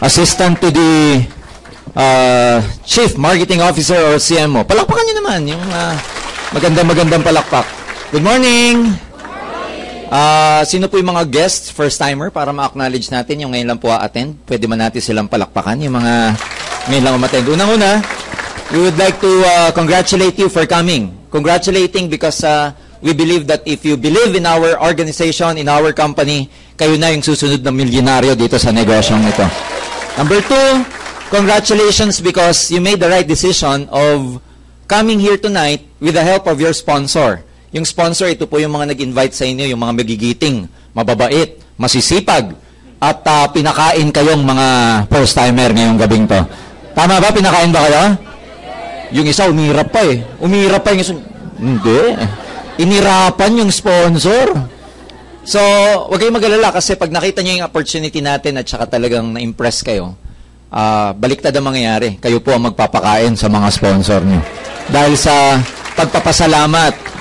assistant to the Chief Marketing Officer or CMO. Palakpakan niyo naman yung magandang palakpak. Good morning! Sino po yung mga guests, first-timer, para ma-acknowledge natin yung ngayon lang po a-attend? Pwede man natin silang palakpakan, yung mga ngayon lang umattend. Unang-una, we would like to congratulate you for coming. Congratulating because we believe that if you believe in our organization, in our company, kayo na yung susunod na milyonaryo dito sa negosyong ito. Number two, congratulations because you made the right decision of coming here tonight with the help of your sponsor. Yung sponsor, ito po yung mga nag-invite sa inyo, yung mga magigiting, mababait, masisipag, at pinakain kayong mga first-timer ngayong gabing to. Tama ba? Pinakain ba kayo? Yung isa, umirap pa eh. Umirap pa yung isa. Hindi. Inirapan yung sponsor. So, huwag kayong mag-alala kasi pag nakita nyo yung opportunity natin at saka talagang na-impress kayo, baliktad ang mangyayari. Kayo po ang magpapakain sa mga sponsor nyo. Dahil sa pagpapasalamat.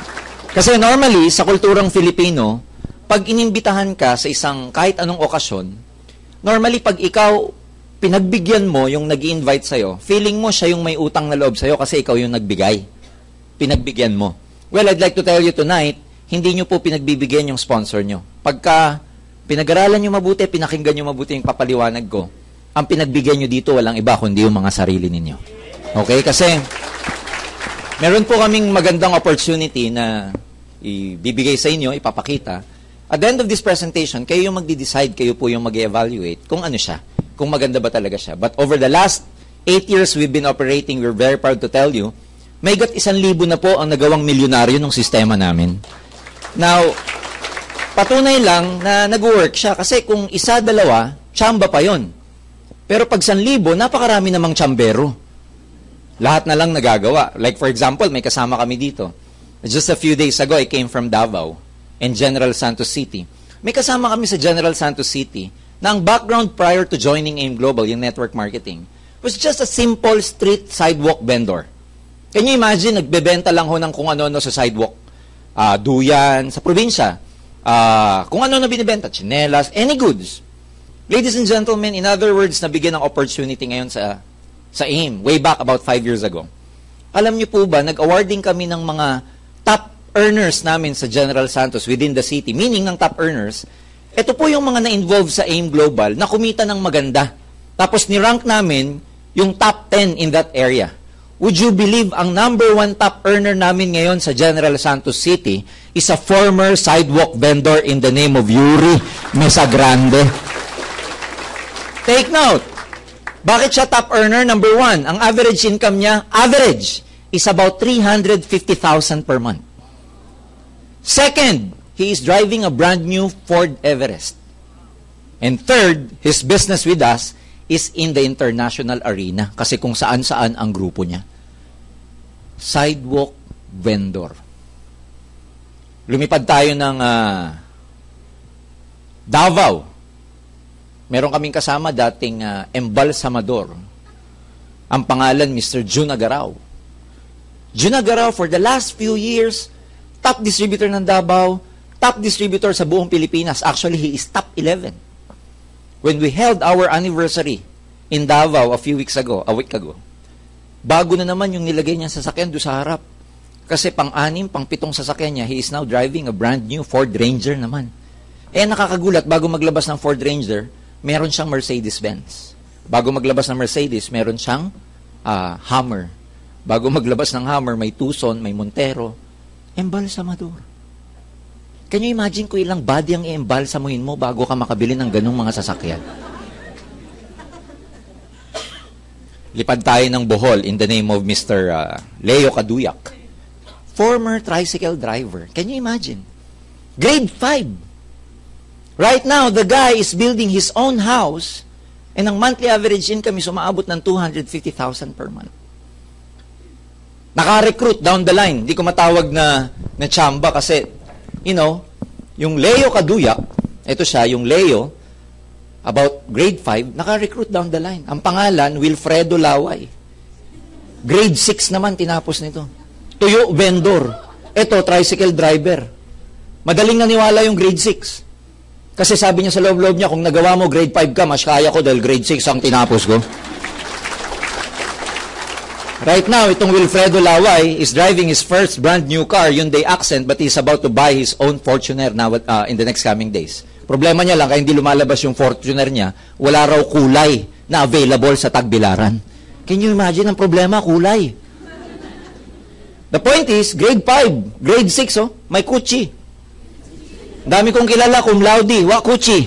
Kasi normally, sa kulturang Filipino, pag inimbitahan ka sa isang kahit anong okasyon, normally pag ikaw pinagbigyan mo yung nag-i-invite sa'yo, feeling mo siya yung may utang na loob sa'yo kasi ikaw yung nagbigay. Pinagbigyan mo. Well, I'd like to tell you tonight, hindi nyo po pinagbibigyan yung sponsor nyo. Pagka pinag-aralan nyo mabuti, pinakinggan nyo mabuti yung papaliwanag ko, ang pinagbigyan nyo dito walang iba kundi yung mga sarili ninyo. Okay? Kasi meron po kaming magandang opportunity na ibibigay sa inyo, ipapakita. At the end of this presentation, kayo yung magdi-decide, kayo po yung mag-evaluate kung ano siya, kung maganda ba talaga siya. But over the last 8 years we've been operating, we're very proud to tell you, may 1,000 na po ang nagawang milyonaryo ng sistema namin. Now, patunay lang na nag-work siya kasi kung isa, dalawa, tsamba pa yon. Pero pag 1,000, napakarami namang tsambero. Lahat na lang nagagawa. Like for example, may kasama kami dito. Just a few days ago, I came from Davao and General Santos City. May kasama kami sa General Santos City na ang background prior to joining AIM Global, yung network marketing, was just a simple street sidewalk vendor. Can you imagine, nagbebenta lang ho ng kung ano-ano sa sidewalk. Duyan, sa probinsya. Kung ano-ano binibenta, tsinelas, any goods. Ladies and gentlemen, in other words, nabigyan ng opportunity ngayon sa AIM, way back about 5 years ago. Alam niyo po ba, nag-awarding kami ng mga top earners namin sa General Santos within the city, meaning ng top earners, ito po yung mga na-involve sa AIM Global na kumita ng maganda. Tapos ni-rank namin yung top 10 in that area. Would you believe ang number 1 top earner namin ngayon sa General Santos City is a former sidewalk vendor in the name of Yuri Mesagrande. Take note. Bakit siya top earner? Number 1, ang average income niya, average, is about 350,000 per month. Second, he is driving a brand new Ford Everest. And third, his business with us is in the international arena kasi kung saan-saan ang grupo niya. Sidewalk vendor. Lumipad tayo ng Davao. Meron kaming kasama dating embalsamador. Ang pangalan, Mr. Jun Agaraw. Jun Agaraw, for the last few years, top distributor ng Davao, top distributor sa buong Pilipinas. Actually, he is top 11. When we held our anniversary in Davao a week ago, bago na naman yung nilagay niya sa sasakyan doon sa harap. Kasi pang-6, pang-7 sasakyan niya, he is now driving a brand new Ford Ranger naman. Nakakagulat, bago maglabas ng Ford Ranger, meron siyang Mercedes-Benz. Bago maglabas ng Mercedes, meron siyang Hummer. Bago maglabas ng Hummer, may Tucson, may Montero. Embalsamador. Can you imagine kung ilang body ang i-embalsamuhin mo bago ka makabili ng ganung mga sasakyan? Lipad tayo ng Bohol in the name of Mr. Leo Kaduyak. Former tricycle driver. Can you imagine? Grade 5. Right now, the guy is building his own house and ang monthly average income is umaabot ng 250,000 per month. Naka-recruit down the line. Hindi ko matawag na tsamba kasi yung Leo Kaduyak, ito siya, yung Leo, about grade 5, naka-recruit down the line. Ang pangalan, Wilfredo Laway. Grade 6 naman tinapos nito. Tuyo vendor. Ito, tricycle driver. Madaling naniwala yung grade 6. Kasi sabi niya sa loob-loob niya, kung nagawa mo grade 5 ka, mas kaya ko dahil grade 6 ang tinapos ko. Right now, itong Wilfredo Laway is driving his first brand new car, Hyundai Accent, but he's about to buy his own Fortuner now in the next coming days. Problema niya lang, kaya hindi lumalabas yung Fortuner niya, wala raw kulay na available sa Tagbilaran. Can you imagine ang problema? Kulay. The point is, grade 5, grade 6, oh, may kutsi. Dami kong kilala, cum laude, wa kutsi.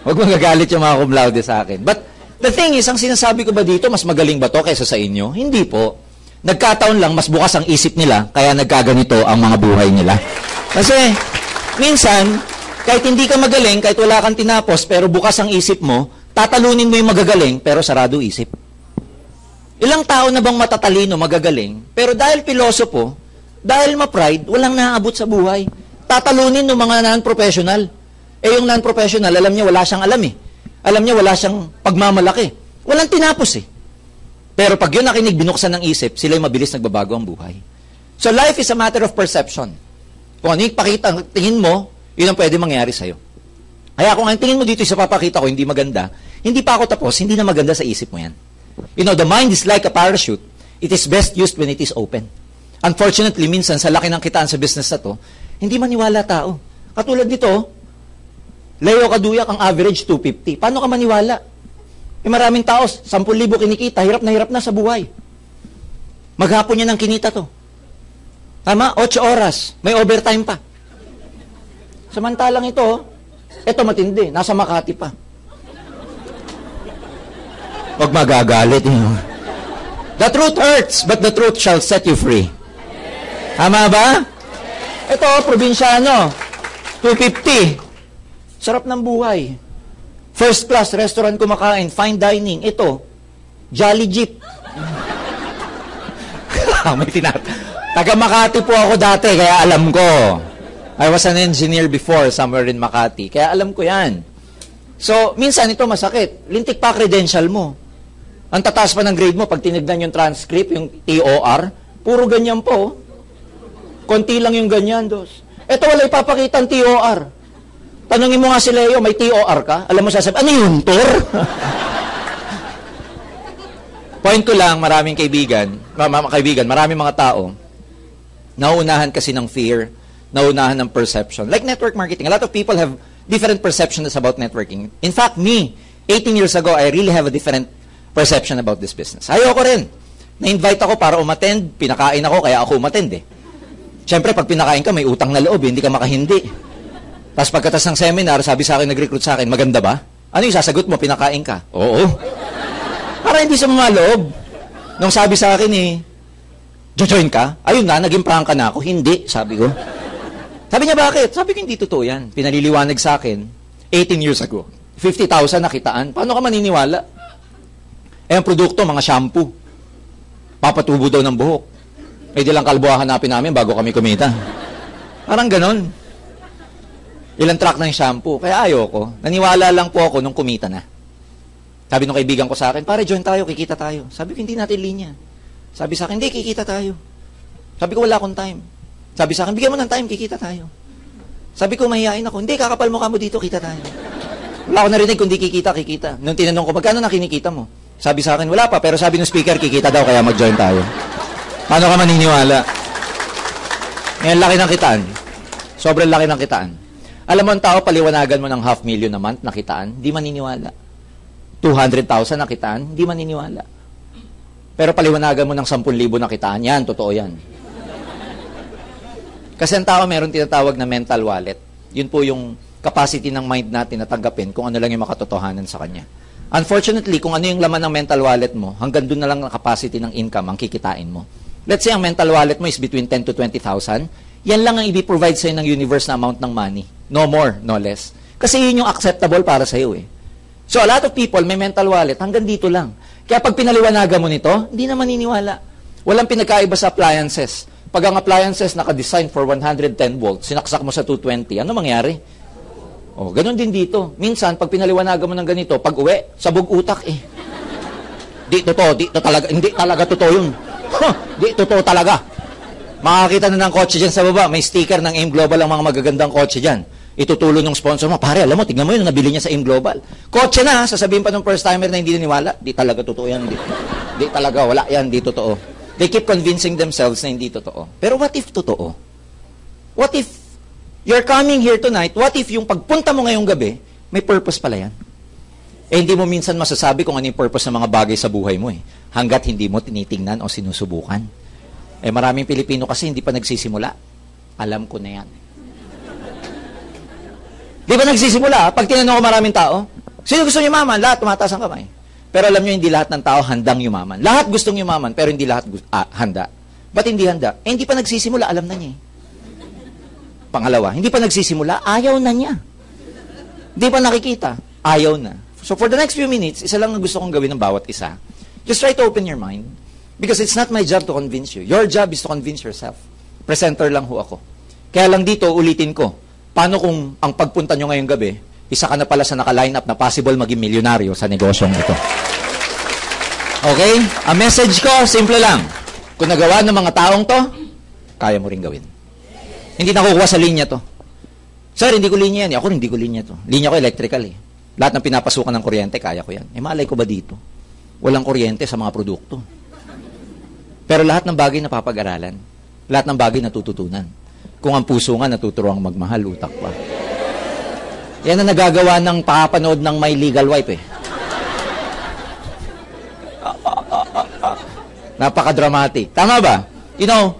Huwag magagalit yung mga cum laude sa akin. But the thing is, ang sinasabi ko ba dito, mas magaling ba to kaysa sa inyo? Hindi po. Nagkataon lang, mas bukas ang isip nila, kaya nagkaganito ang mga buhay nila. Kasi, minsan, kahit hindi ka magaling, kahit wala kang tinapos, pero bukas ang isip mo, tatalunin mo yung magagaling, pero sarado isip. Ilang tao na bang matatalino, magagaling, pero dahil pilosopo, dahil ma-pride, walang naaabot sa buhay. Tatalunin ng mga non-professional. Eh yung non-professional, alam niya wala siyang alam eh. Alam niya wala siyang pagmamalaki. Walang tinapos eh. Pero pag yun nakinig, binuksan ng isip, sila'y mabilis nagbabago ang buhay. So life is a matter of perception. Kung ano yung pakita, tingin mo, yun ang pwede mangyari sa'yo. Kaya kung ang tingin mo dito sa papakita ko, hindi maganda, hindi pa ako tapos, hindi na maganda sa isip mo yan. You know, the mind is like a parachute. It is best used when it is open. Unfortunately, minsan, sa laki ng kitaan sa business na to, hindi maniwala tao. Katulad nito, Leo Kaduyak, ang average 250. Paano ka maniwala? Eh maraming tao, 10,000 kinikita, hirap na sa buhay. Maghapon niya ng kinita to. Tama? 8 oras. May overtime pa. Samantalang ito matindi. Nasa Makati pa. Huwag magagalit. The truth hurts, but the truth shall set you free. Tama ba? Ito, probinsyano, 250. Sarap ng buhay. First class, restaurant kumakain, fine dining. Ito, Jolly Jeep. Taga Makati po ako dati, kaya alam ko. I was an engineer before, somewhere in Makati. Kaya alam ko yan. So, minsan ito masakit. Lintik pa credential mo. Ang tataas pa ng grade mo, pag tinignan yung transcript, yung TOR, puro ganyan po. Konti lang yung ganyan, dos. Ito wala ipapakita ang TOR. Tanungin mo nga si Leo, may TOR ka? Alam mo sasabi, ano yun, Tor? Point ko lang, maraming kaibigan, maraming mga tao, nauunahan kasi ng fear, nauunahan ng perception. Like network marketing, a lot of people have different perceptions about networking. In fact, me, 18 years ago, I really have a different perception about this business. Ayoko rin. Na-invite ako para umattend, pinakain ako, kaya ako umattend eh. Siyempre, pag pinakain ka, may utang na loob, hindi ka makahindi. Tapos pagkatas ng seminar, sabi sa akin, nag-recruit sa akin, maganda ba? Ano yung sasagot mo, pinakain ka? Oo. Para hindi sa mga loob. Nung sabi sa akin join ka? Ayun na, naging prank ka na ako. Hindi, sabi ko. Sabi niya, bakit? Sabi ko, hindi totoo yan. Pinaliliwanag sa akin, 18 years ago. 50,000 nakitaan. Paano ka maniniwala? Ang produkto, mga shampoo. Papatubo daw ng buhok. Eh, di lang kalbo hanapin namin bago kami kumita. Parang ganon. Ilang truck ng shampoo. Kaya ayoko. Naniwala lang po ako nung kumita na. Sabi nung kaibigan ko sa akin, pare, join tayo, kikita tayo. Sabi ko, hindi natin linya. Sabi sa akin, hindi, kikita tayo. Sabi ko, wala akong time. Sabi sa akin, bigyan mo ng time, kikita tayo. Sabi ko, mahihain ako. Hindi, kakapal mo ka mo dito, kita tayo. Wala ako narinig kung di kikita. Nung tinanong ko, magkano na kinikita mo? Sabi sa akin, wala pa. Pero sabi ng speaker, kikita daw, kaya mag-join tayo. Paano ka maniniwala? Ngayon, laki ng kitaan. Sobrang laki ng kitaan. Alam mo ang tao, paliwanagan mo ng 500,000 a month na kitaan, di maniniwala. 200,000 na kitaan, di maniniwala. Pero paliwanagan mo ng 10,000 na kitaan, yan, totoo yan. Kasi ang tao meron tinatawag na mental wallet. Yun po yung capacity ng mind natin na tanggapin kung ano lang yung makatotohanan sa kanya. Unfortunately, kung ano yung laman ng mental wallet mo, hanggang doon na lang ang capacity ng income ang kikitain mo. Let's say ang mental wallet mo is between 10 to 20,000, yan lang ang i-provide sa'yo ng universe na amount ng money. No more, no less. Kasi yun yung acceptable para sa'yo eh. So a lot of people may mental wallet, hanggang dito lang. Kaya pag pinaliwanagan mo nito, hindi na maniniwala. Walang pinagkaiba sa appliances. Pag ang appliances naka-design for 110 volts, sinaksak mo sa 220, ano mangyari? Oh, ganun din dito. Minsan, pag pinaliwanagan mo ng ganito, pag uwi, sabog utak eh. Di talaga, hindi talaga totoo yun. Di totoo talaga. Makakita na ng kotse dyan sa baba, may sticker ng AIM Global ang mga magagandang kotse dyan. Itutulong ng sponsor mo, pare, alam mo, tignan mo yun, nabili niya sa AIM Global. Kotse na, sasabihin pa ng first timer na hindi naniwala, di talaga totoo yan. Di talaga, wala yan, di totoo. They keep convincing themselves na hindi totoo. Pero what if totoo? What if you're coming here tonight, what if yung pagpunta mo ngayong gabi, may purpose pala yan? Eh, hindi mo minsan masasabi kung ano yung purpose ng mga bagay sa buhay mo eh. Hanggat hindi mo tinitingnan o sinusubukan. Eh, maraming Pilipino kasi hindi pa nagsisimula. Alam ko na yan. Di ba nagsisimula? Pag tinanong ko maraming tao, sino gusto yumaman? Lahat tumataas ang kamay. Pero alam nyo, hindi lahat ng tao handang yumaman. Lahat gustong yumaman, pero hindi lahat handa. Ba't hindi handa? Eh, hindi pa nagsisimula, alam na niya eh. Pangalawa, hindi pa nagsisimula, ayaw na niya. Hindi pa nakikita, ayaw na. So for the next few minutes, isa lang ang gusto kong gawin ng bawat isa. Just try to open your mind. Because it's not my job to convince you. Your job is to convince yourself. Presenter lang ho ako. Kaya lang dito, ulitin ko, paano kung ang pagpunta nyo ngayong gabi, isa ka na pala sa naka-line up na possible maging milyonaryo sa negosyong ito. Okay? Ang message ko, simple lang. Kung nagawa ng mga taong to, kaya mo rin gawin. Hindi na kukuha sa linya to. Sir, hindi ko linya yan. Ako hindi ko linya to. Linya ko electrical eh. Lahat ng pinapasukan ng kuryente, kaya ko yan. Eh, malay ko ba dito? Walang kuryente sa mga produkto. Pero lahat ng bagay na papag-aralan. Lahat ng bagay natututunan. Kung ang puso nga natuturuang magmahal, utak pa. Yan ang nagagawa ng pakapanood ng My Legal Wife eh. Napaka-dramatic. Tama ba? You know,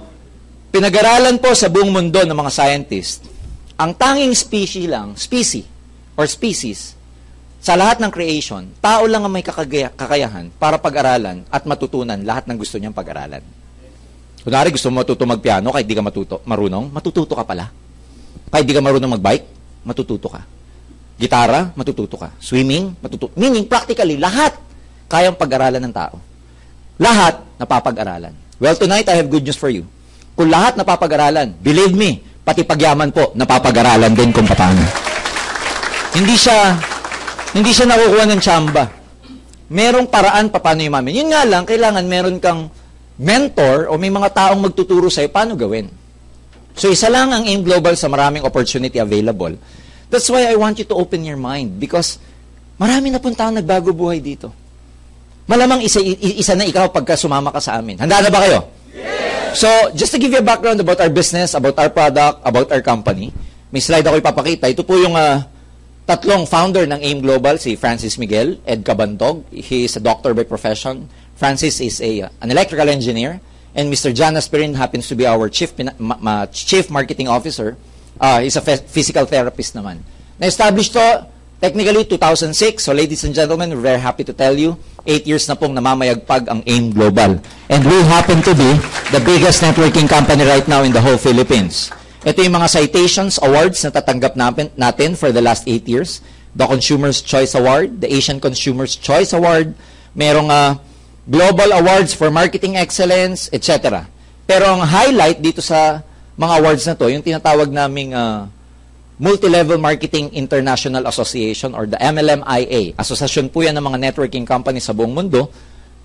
pinag-aralan po sa buong mundo ng mga scientist, ang tanging species, sa lahat ng creation, tao lang ang may kakayahan para pag-aralan at matutunan lahat ng gusto niyang pag-aralan. Kunwari, gusto mo matuto magpiano kahit di ka marunong, matututo ka pala. Kahit di ka marunong magbike, matututo ka. Gitara, matututo ka. Swimming, matututo. Meaning, practically, lahat kayang pag-aralan ng tao. Lahat napapag-aralan. Well, tonight, I have good news for you. Kung lahat napapag-aralan, believe me, pati pagyaman po, napapag-aralan din kung paano. Hindi siya nakukuha ng tsamba. Merong paraan pa paano yumamin. Yun nga lang, kailangan meron kang mentor o may mga taong magtuturo sa'yo paano gawin. So, isa lang ang AIM Global sa maraming opportunity available. That's why I want you to open your mind because marami na pong taong nagbago buhay dito. Malamang isa na ikaw pagka sumama ka sa amin. Handa na ba kayo? Yes! So, just to give you a background about our business, about our product, about our company, may slide ako ipapakita. Ito po yung tatlong founder ng AIM Global, si Francis Miguel, Ed Cabantog. He is a doctor by profession. Francis is an electrical engineer, and Mr. John Asperin happens to be our chief marketing officer. He's a physical therapist naman. Na-established to, technically, 2006. So, ladies and gentlemen, we're very happy to tell you, 8 years na pong namamayagpag ang AIM Global. And we happen to be the biggest networking company right now in the whole Philippines. Ito yung mga citations, awards na tatanggap natin for the last 8 years. The Consumer's Choice Award, the Asian Consumer's Choice Award, merong Global Awards for Marketing Excellence, etc. Pero ang highlight dito sa mga awards na to, yung tinatawag naming Multi-Level Marketing International Association or the MLMIA. Asosasyon po yan ng mga networking companies sa buong mundo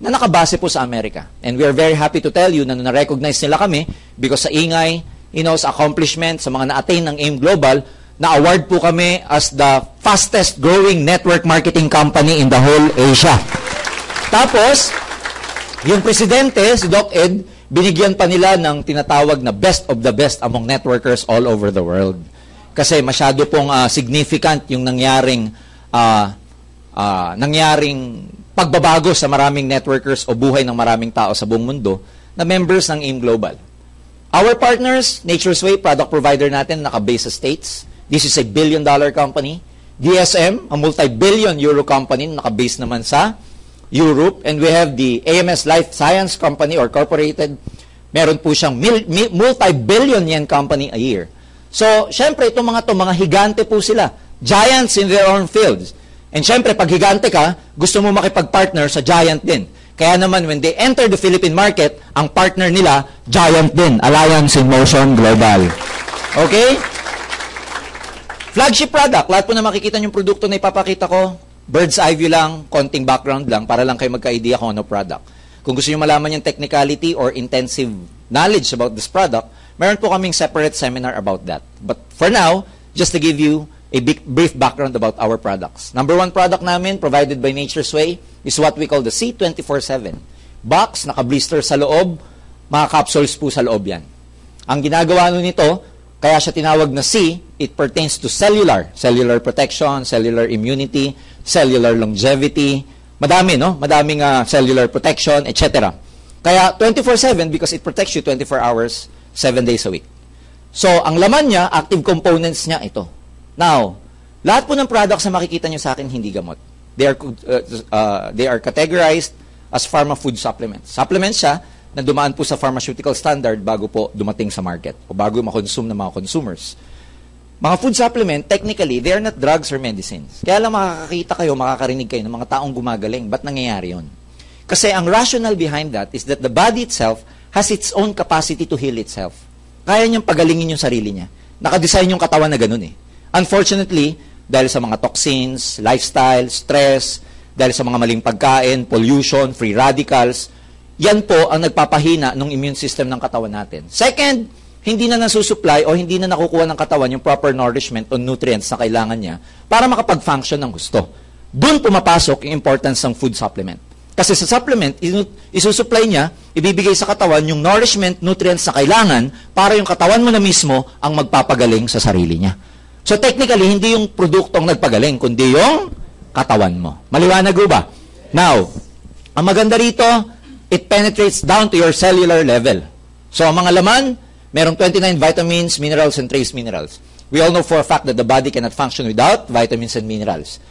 na nakabase po sa Amerika. And we are very happy to tell you na na-recognize nila kami because sa ingay, sa accomplishment, sa mga na-attain ng AIM Global, na-award po kami as the fastest growing network marketing company in the whole Asia. Tapos, yung presidente, si Doc Ed, binigyan pa nila ng tinatawag na best of the best among networkers all over the world. Kasi masyado pong significant yung nangyaring pagbabago sa maraming networkers o buhay ng maraming tao sa buong mundo na members ng AIM Global. Our partners, Nature's Way, product provider natin, naka-base sa States. This is a billion-dollar company. DSM, a multi-billion euro company, naka-base naman sa Europe, and we have the AMS Life Science Company or Corporated. Meron po siyang multi-billion yen company a year. So, syempre, itong mga higante po sila. Giants in their own fields. And syempre, pag higante ka, gusto mo makipag-partner sa giant din. Kaya naman, when they enter the Philippine market, ang partner nila, giant din, Alliance in Motion Global. Okay? Flagship product. Lahat po na makikita yung produkto na ipapakita ko, bird's eye view lang, konting background lang, para lang kayo magka-idea kung ano product. Kung gusto nyo malaman yung technicality or intensive knowledge about this product, meron po kaming separate seminar about that. But for now, just to give you a brief background about our products. Number one product namin, provided by Nature's Way, is what we call the C24/7. Box, naka-blister sa loob, mga capsules po sa loob yan. Ang ginagawa nun nito, kaya siya tinawag na C, it pertains to cellular protection, cellular immunity, cellular longevity, madami, no? Madaming cellular protection, etc. Kaya 24/7 because it protects you 24 hours, 7 days a week. So, ang laman niya, active components niya, ito. Now, lahat po ng products na makikita nyo sa akin, hindi gamot. They are categorized as pharma food supplements. Supplements siya na dumaan po sa pharmaceutical standard bago po dumating sa market o bago makonsume ng mga consumers. Mga food supplement, technically, they are not drugs or medicines. Kaya lang makakakita kayo, makakarinig kayo ng mga taong gumagaling. Ba't nangyayari yun? Kasi ang rationale behind that is that the body itself has its own capacity to heal itself. Kaya niyang pagalingin yung sarili niya. Nakadesign yung katawan na ganun eh. Unfortunately, dahil sa mga toxins, lifestyle, stress, dahil sa mga maling pagkain, pollution, free radicals, yan po ang nagpapahina ng immune system ng katawan natin. Second, hindi na nasusupply o hindi na nakukuha ng katawan yung proper nourishment o nutrients na kailangan niya para makapag-function ng gusto. Doon pumapasok yung importance ng food supplement. Kasi sa supplement, isusupply niya, ibibigay sa katawan yung nourishment, nutrients na kailangan para yung katawan mo na mismo ang magpapagaling sa sarili niya. So technically, hindi yung produktong nagpagaling, kundi yung katawan mo. Maliwanag ba? Now, ang maganda rito, it penetrates down to your cellular level. So ang mga laman, merong 29 vitamins, minerals, and trace minerals. We all know for a fact that the body cannot function without vitamins and minerals.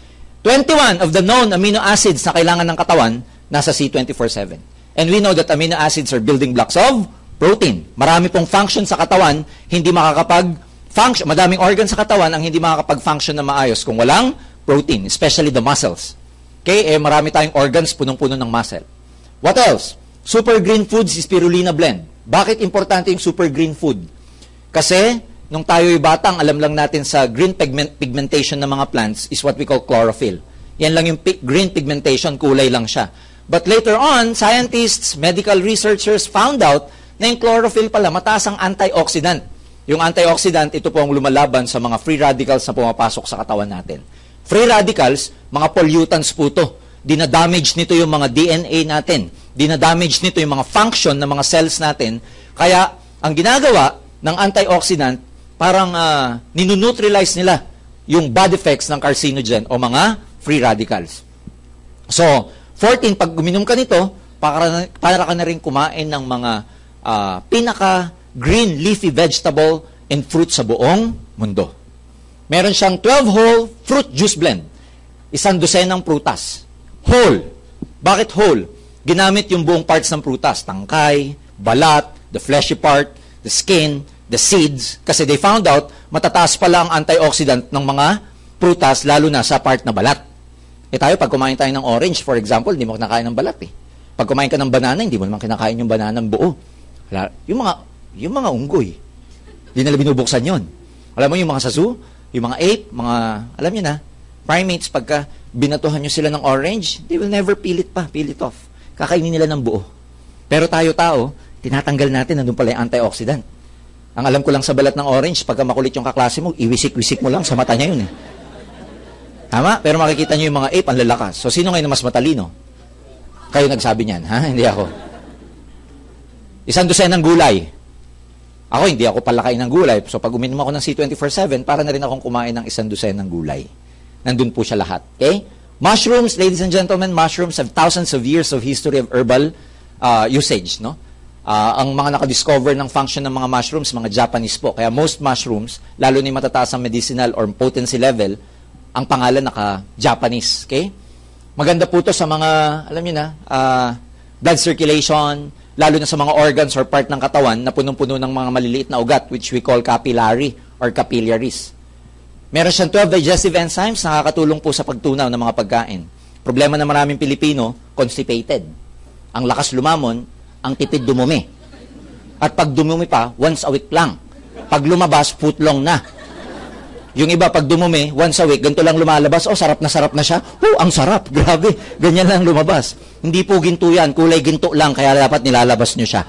21 of the known amino acids na kailangan ng katawan, nasa C24/7. And we know that amino acids are building blocks of protein. Marami pong function sa katawan, hindi makakapag-function. Madaming organ sa katawan ang hindi makakapag-function na maayos kung walang protein, especially the muscles. Okay, marami tayong organs punong-puno ng muscle. What else? Super green foods is spirulina blend. Bakit importante yung super green food? Kasi, nung tayo'y batang, alam lang natin sa green pigmentation ng mga plants is what we call chlorophyll. Yan lang yung green pigmentation, kulay lang siya. But later on, scientists, medical researchers found out na yung chlorophyll pala, mataas ang antioxidant. Yung antioxidant, ito po ang lumalaban sa mga free radicals na pumapasok sa katawan natin. Free radicals, mga pollutants po ito. Dinadamage nito yung mga DNA natin. Dinadamage nito yung mga function ng mga cells natin. Kaya, ang ginagawa ng antioxidant, parang ninuneutralize nila yung bad effects ng carcinogen o mga free radicals. So, 14, pag uminom ka nito, para ka na rin kumain ng mga pinaka-green leafy vegetable and fruit sa buong mundo. Meron siyang 12-whole fruit juice blend. 100 ng prutas. Whole. Bakit whole? Ginamit yung buong parts ng prutas. Tangkay, balat, the fleshy part, the skin, the seeds. Kasi they found out, matataas pala ang antioxidant ng mga prutas, lalo na sa part na balat. Tayo, pag kumain tayo ng orange, for example, hindi mo kinakain ng balat eh. Pag kumain ka ng banana, hindi mo naman kinakain yung banana ng buo. Yung mga unggoy, hindi nila binubuksan yon. Alam mo, yung mga sasu, yung mga ape, alam niyo na, primates, pagka binatuhan nyo sila ng orange, they will never peel it off. Kakainin nila ng buo. Pero tayo tao, tinatanggal natin, nandun pala yung antioxidant. Ang alam ko lang sa balat ng orange, pagka makulit yung kaklase mo, iwisik-wisik mo lang sa mata niya yun eh. Tama? Pero makikita nyo yung mga ape, ang lalakas. So, sino ngayon na mas matalino? Kayo nagsabi niyan, ha? Hindi ako. 100 ng gulay. Ako, hindi ako palakain ng gulay. So, pag uminom ako ng C24/7, para na rin akong kumain ng 100 ng gulay. Nandun po siya lahat. Okay? Mushrooms, ladies and gentlemen, mushrooms have thousands of years of history of herbal usage, no? Ang mga nakadiscover ng function ng mga mushrooms, mga Japanese po. Kaya most mushrooms, lalo na yung matataas ang medicinal or potency level, ang pangalan naka-Japanese. Okay? Maganda po to sa mga, alam niyo na, blood circulation, lalo na sa mga organs or part ng katawan na punong-puno ng mga maliliit na ugat, which we call capillary or capillaries. Meron siyang 12 digestive enzymes na nakakatulong po sa pagtunaw ng mga pagkain. Problema ng maraming Pilipino, constipated. Ang lakas lumamon, ang tipid dumumi. At pag dumumi pa, once a week lang. Pag lumabas, footlong na. Yung iba, pag dumumi, once a week, ganito lang lumalabas, sarap na siya. Ang sarap, grabe, ganyan lang lumabas. Hindi po ginto yan, kulay ginto lang, kaya dapat nilalabas nyo siya.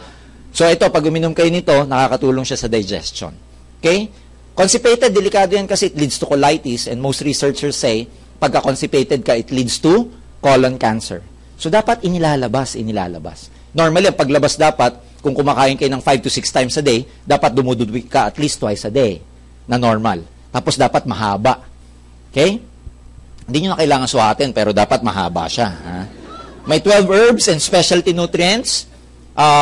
So ito, pag uminom kayo nito, nakakatulong siya sa digestion. Okay? Constipated, delikado yan kasi it leads to colitis and most researchers say, pagka constipated ka, it leads to colon cancer. So, dapat inilalabas. Normally, ang paglabas dapat, kung kumakain kayo ng 5 to 6 times a day, dapat dumududwi ka at least twice a day na normal. Tapos, dapat mahaba. Okay? Hindi nyo na kailangan suhatin, pero dapat mahaba siya. Ha? May 12 herbs and specialty nutrients.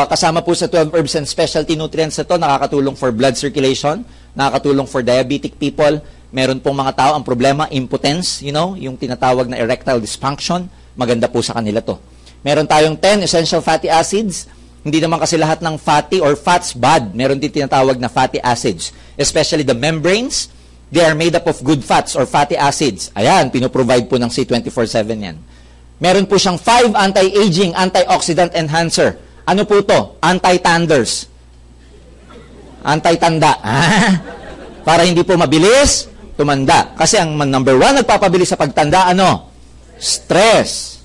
Kasama po sa 12 herbs and specialty nutrients na to, nakakatulong for blood circulation, nakakatulong for diabetic people. Meron pong mga tao, ang problema, impotence, yung tinatawag na erectile dysfunction. Maganda po sa kanila to. Meron tayong 10 essential fatty acids. Hindi naman kasi lahat ng fatty or fats bad. Meron din tinatawag na fatty acids. Especially the membranes, they are made up of good fats or fatty acids. Ayan, pinoprovide po ng C24/7 yan. Meron po siyang 5 anti-aging, antioxidant enhancer. Ano po to? Anti-tanders. Anti-tanda. Para hindi po mabilis tumanda. Kasi ang number 1 nagpapabilis sa pagtanda, ano? Stress.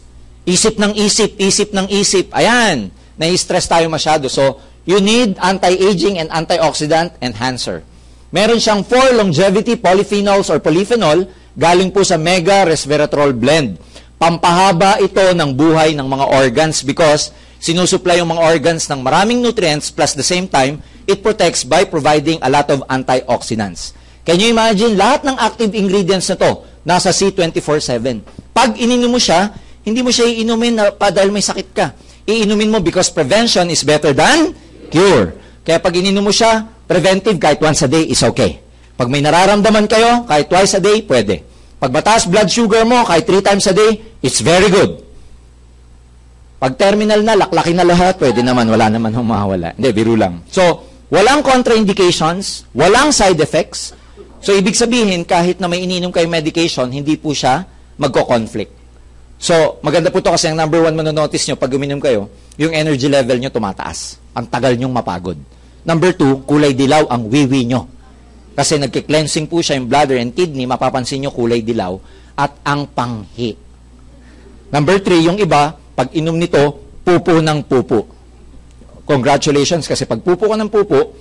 Isip ng isip. Ayan. Nai-stress tayo masyado. So, you need anti-aging and antioxidant enhancer. Meron siyang 4 longevity polyphenols or polyphenol galing po sa mega resveratrol blend. Pampahaba ito ng buhay ng mga organs because sinusupply yung mga organs ng maraming nutrients plus the same time, it protects by providing a lot of antioxidants. Can you imagine? Lahat ng active ingredients na to, nasa C24/7. Pag ininom mo siya, hindi mo siya iinumin dahil may sakit ka. Iinumin mo because prevention is better than cure. Kaya pag ininom mo siya, preventive kahit once a day is okay. Pag may nararamdaman kayo, kahit twice a day, pwede. Pag mataas blood sugar mo, kahit 3 times a day, it's very good. Pag terminal na, laklakin na lahat, pwede naman, wala naman humawala. Hindi, biro lang. So, walang contraindications, walang side effects. So, ibig sabihin, kahit na may ininom kayo medication, hindi po siya magko-conflict. So, maganda po to kasi ang number 1 manonotice nyo, pag uminom kayo, yung energy level nyo tumataas. Ang tagal nyong mapagod. Number 2, kulay dilaw ang wiwi nyo. Kasi nagki-cleansing po siya yung bladder and kidney, mapapansin nyo kulay dilaw at ang panghi. Number 3, yung iba, pag inom nito, pupo ng pupo. Congratulations kasi pag pupo ka ng pupo,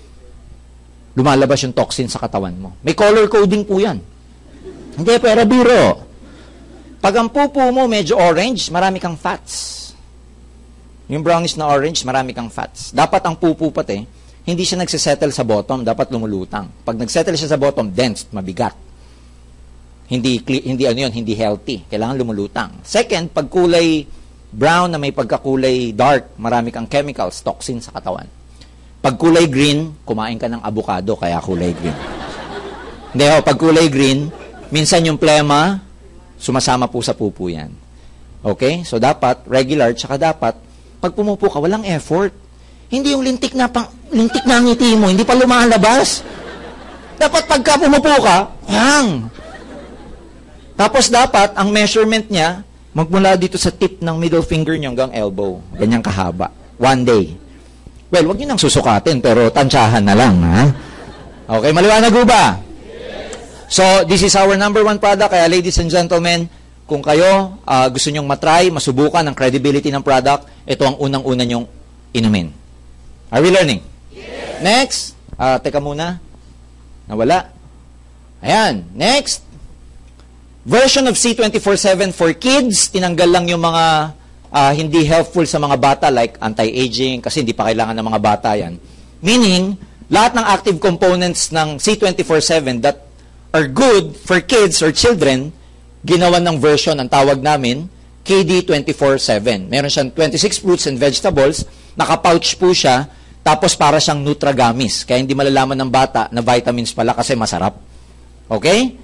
lumalabas yung toxin sa katawan mo. May color coding po yan. Hindi, pero biro. Pag ang pupo mo medyo orange, marami kang fats. Yung brownish na orange, marami kang fats. Dapat ang pupo pati, hindi siya nagsisettle sa bottom, dapat lumulutang. Pag nagsettle siya sa bottom, dense, mabigat. Hindi healthy. Kailangan lumulutang. Second, pag kulay brown na may pagkakulay dark, marami kang chemicals, toxin sa katawan. Pag kulay green, kumain ka ng avocado, kaya kulay green. Hindi, pag kulay green, minsan yung plema, sumasama po sa pupo yan. Okay? So, dapat, regular, tsaka dapat, pag pumupo ka, walang effort. Hindi yung lintik na ngiti mo, hindi pa lumalabas. Dapat pagka pumupo ka, hang! Tapos dapat, ang measurement niya, magmula dito sa tip ng middle finger niyo hanggang elbow. Ganyang kahaba. 1 day. Well, wag niyo nang susukatin, pero tansyahan na lang, ha? Okay, maliwanag ho ba? So, this is our number 1 product. Kaya, ladies and gentlemen, kung kayo gusto nyong matry, masubukan ang credibility ng product, ito ang unang-una nyong inumin. Are we learning? Yes. Next. Teka muna. Nawala. Ayan. Next. Version of C24/7 for kids. Tinanggal lang yung mga hindi helpful sa mga bata like anti-aging kasi hindi pa kailangan ng mga bata yan. Meaning, lahat ng active components ng C24/7 that are good for kids or children, ginawan ng version, ang tawag namin, KD24/7. Meron siyang 26 fruits and vegetables, naka-pouch po siya, tapos para siyang Nutragamis. Kaya hindi malalaman ng bata na vitamins pala kasi masarap. Okay?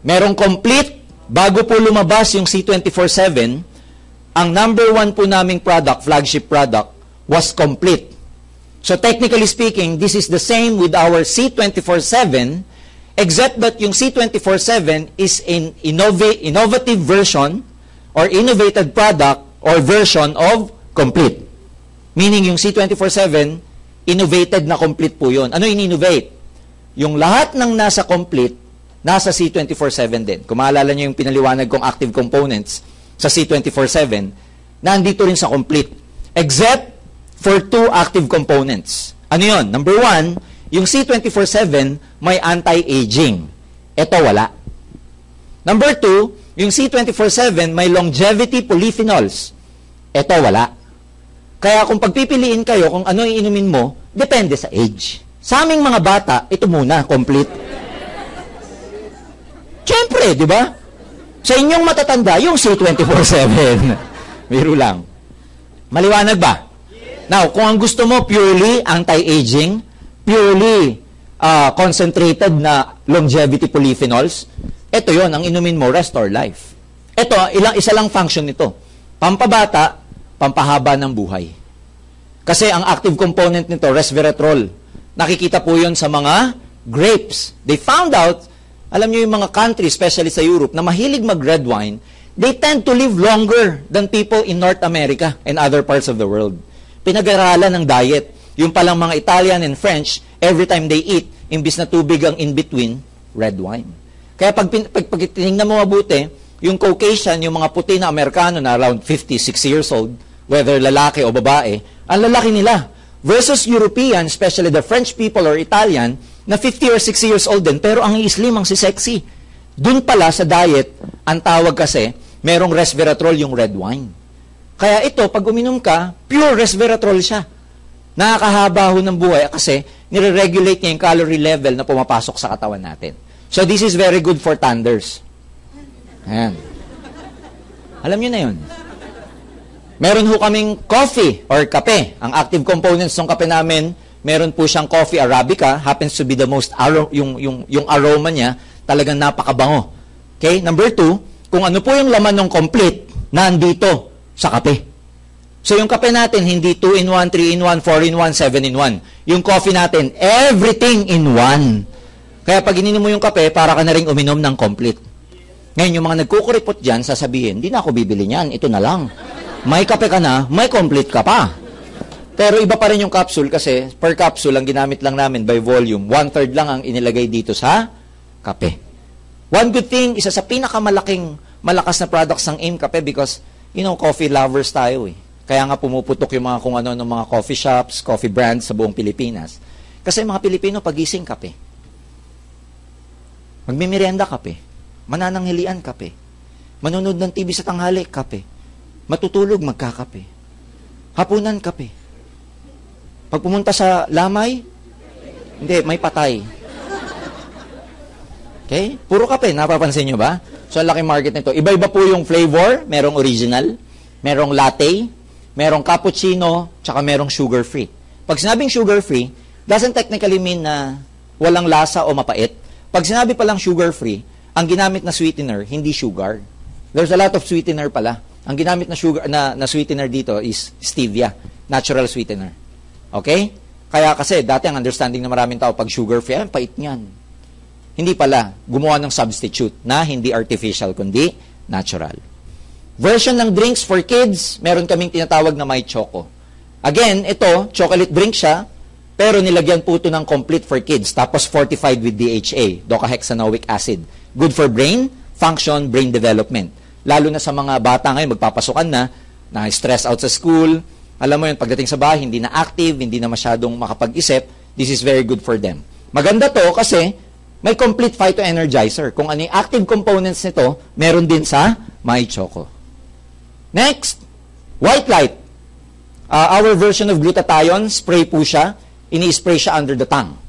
Merong complete, bago po lumabas yung C24/7, ang number 1 po naming product, flagship product, was complete. So technically speaking, this is the same with our C24/7, except that yung C24/7 is an innovative version or innovated product or version of complete. Meaning yung C24/7, innovated na complete po yun. Ano in-innovate? Yung lahat ng nasa complete, nasa C24/7 din. Kung maalala nyo yung pinaliwanag kong active components sa C24/7, nandito rin sa complete. Except for 2 active components. Ano yun? Number 1, Yung C24/7 may anti-aging. Ito wala. Number 2, yung C24/7 may longevity polyphenols. Ito wala. Kaya kung pagpipiliin kayo kung ano iinumin mo, depende sa age. Sa aming mga bata, ito muna, complete. Siyempre, di ba? Sa inyong matatanda, yung C24/7. Biro lang. Maliwanag ba? Now, kung ang gusto mo purely anti-aging, purely concentrated na longevity polyphenols, ito yon ang inumin mo, restore life. Ito, isa lang function nito. Pampabata, pampahaba ng buhay. Kasi ang active component nito, resveratrol. Nakikita po yun sa mga grapes. They found out, alam nyo yung mga country, especially sa Europe, na mahilig mag-red wine, they tend to live longer than people in North America and other parts of the world. Pinag-aralan ng diet. Yung palang mga Italian and French, every time they eat, imbis na tubig ang in-between, red wine. Kaya pag tinignan mo mabuti, yung Caucasian, yung mga puti na Amerikano na around 56 years old, whether lalaki o babae, ang lalaki nila. Versus European, especially the French people or Italian, na 50 or 60 years old din, pero ang i-slim, ang si-sexy. Dun pala sa diet, ang tawag kasi, merong resveratrol yung red wine. Kaya ito, pag uminom ka, pure resveratrol siya. Nakakahaba ho ng buhay kasi nire-regulate niya yung calorie level na pumapasok sa katawan natin. So this is very good for thunders. Ayan. Alam niyo na yun. Meron ho kaming coffee or kape. Ang active components ng kape namin, meron po siyang coffee arabica, happens to be the most yung aroma niya, talagang napakabango. Okay? Number 2, kung ano po yung laman ng complete, nandito sa kape. So yung kape natin, hindi 2-in-1, 3-in-1, 4-in-1, 7-in-1. Yung coffee natin, everything in one. Kaya pag ininom mo yung kape, para ka na rin uminom ng complete. Ngayon, yung mga nagkukuripot dyan, sasabihin, hindi na ako bibili niyan, ito na lang. May kape ka na, may complete ka pa. Pero iba pa rin yung capsule kasi per capsule, ang ginamit lang namin by volume, 1/3 lang ang inilagay dito sa kape. One good thing, isa sa pinakamalaking malakas na products ng AIM Kape because, coffee lovers tayo eh. Kaya nga pumuputok yung mga kung ano ng mga coffee shops, coffee brands sa buong Pilipinas. Kasi mga Pilipino, pagising kape. Magmimerienda kape. Manananghilian kape. Manonood ng TV sa tanghali, kape. Matutulog, magkakape. Hapunan, kape. Pag pumunta sa lamay, hindi, may patay. Okay? Puro kape, napapansin nyo ba? So, ang laking market nito. Iba-iba po yung flavor. Merong original, merong latte, merong cappuccino, tsaka merong sugar-free. Pag sinabing sugar-free, doesn't technically mean na walang lasa o mapait. Pag sinabi palang sugar-free, ang ginamit na sweetener, hindi sugar. There's a lot of sweetener pala. Ang ginamit na sugar na sweetener dito is stevia, natural sweetener. Okay? Kaya kasi dati ang understanding ng maraming tao pag sugar-free, pait niyan. Hindi pala, gumawa ng substitute na hindi artificial kundi natural. Version ng drinks for kids, meron kaming tinatawag na My Choco. Again, ito, chocolate drink siya, pero nilagyan po ito ng complete for kids, tapos fortified with DHA, docahexanoic acid. Good for brain, function, brain development. Lalo na sa mga bata ngayon, magpapasukan na stress out sa school. Alam mo yun, pagdating sa bahay, hindi na active, hindi na masyadong makapag-isip. This is very good for them. Maganda to kasi may complete phytoenergizer. Kung ano yung active components nito, meron din sa My Choco. Next, white light. Our version of glutathione, spray po siya. Ini-spray siya under the tongue.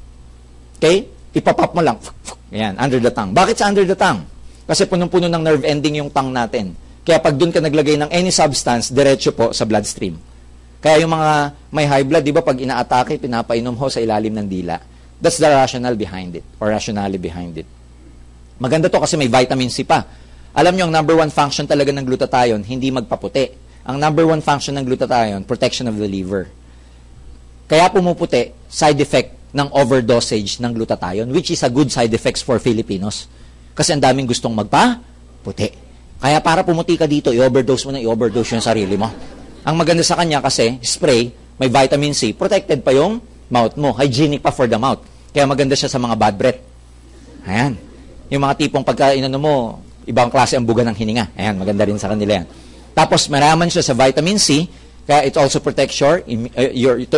Okay? Ipapop mo lang. Ayan, under the tongue. Bakit sa under the tongue? Kasi punong-puno ng nerve ending yung tongue natin. Kaya pag doon ka naglagay ng any substance, diretso po sa bloodstream. Kaya yung mga may high blood, di ba, pag inaatake, pinapainom ho sa ilalim ng dila. That's the rationale behind it, or rationale behind it. Maganda to kasi may vitamin C pa. Alam nyo, ang number 1 function talaga ng glutathione, hindi magpaputi. Ang number 1 function ng glutathione, protection of the liver. Kaya pumuputi, side effect ng overdosage ng glutathione, which is a good side effects for Filipinos. Kasi ang daming gustong magpaputi. Kaya para pumuti ka dito, i-overdose mo na i-overdose yung sarili mo. Ang maganda sa kanya kasi, spray, may vitamin C, protected pa yung mouth mo. Hygienic pa for the mouth. Kaya maganda siya sa mga bad breath. Ayan. Yung mga tipong pagka inano mo, ibang klase ang buga ng hininga. Ayan, maganda rin sa kanila yan. Tapos, maraman siya sa vitamin C, kaya it also protects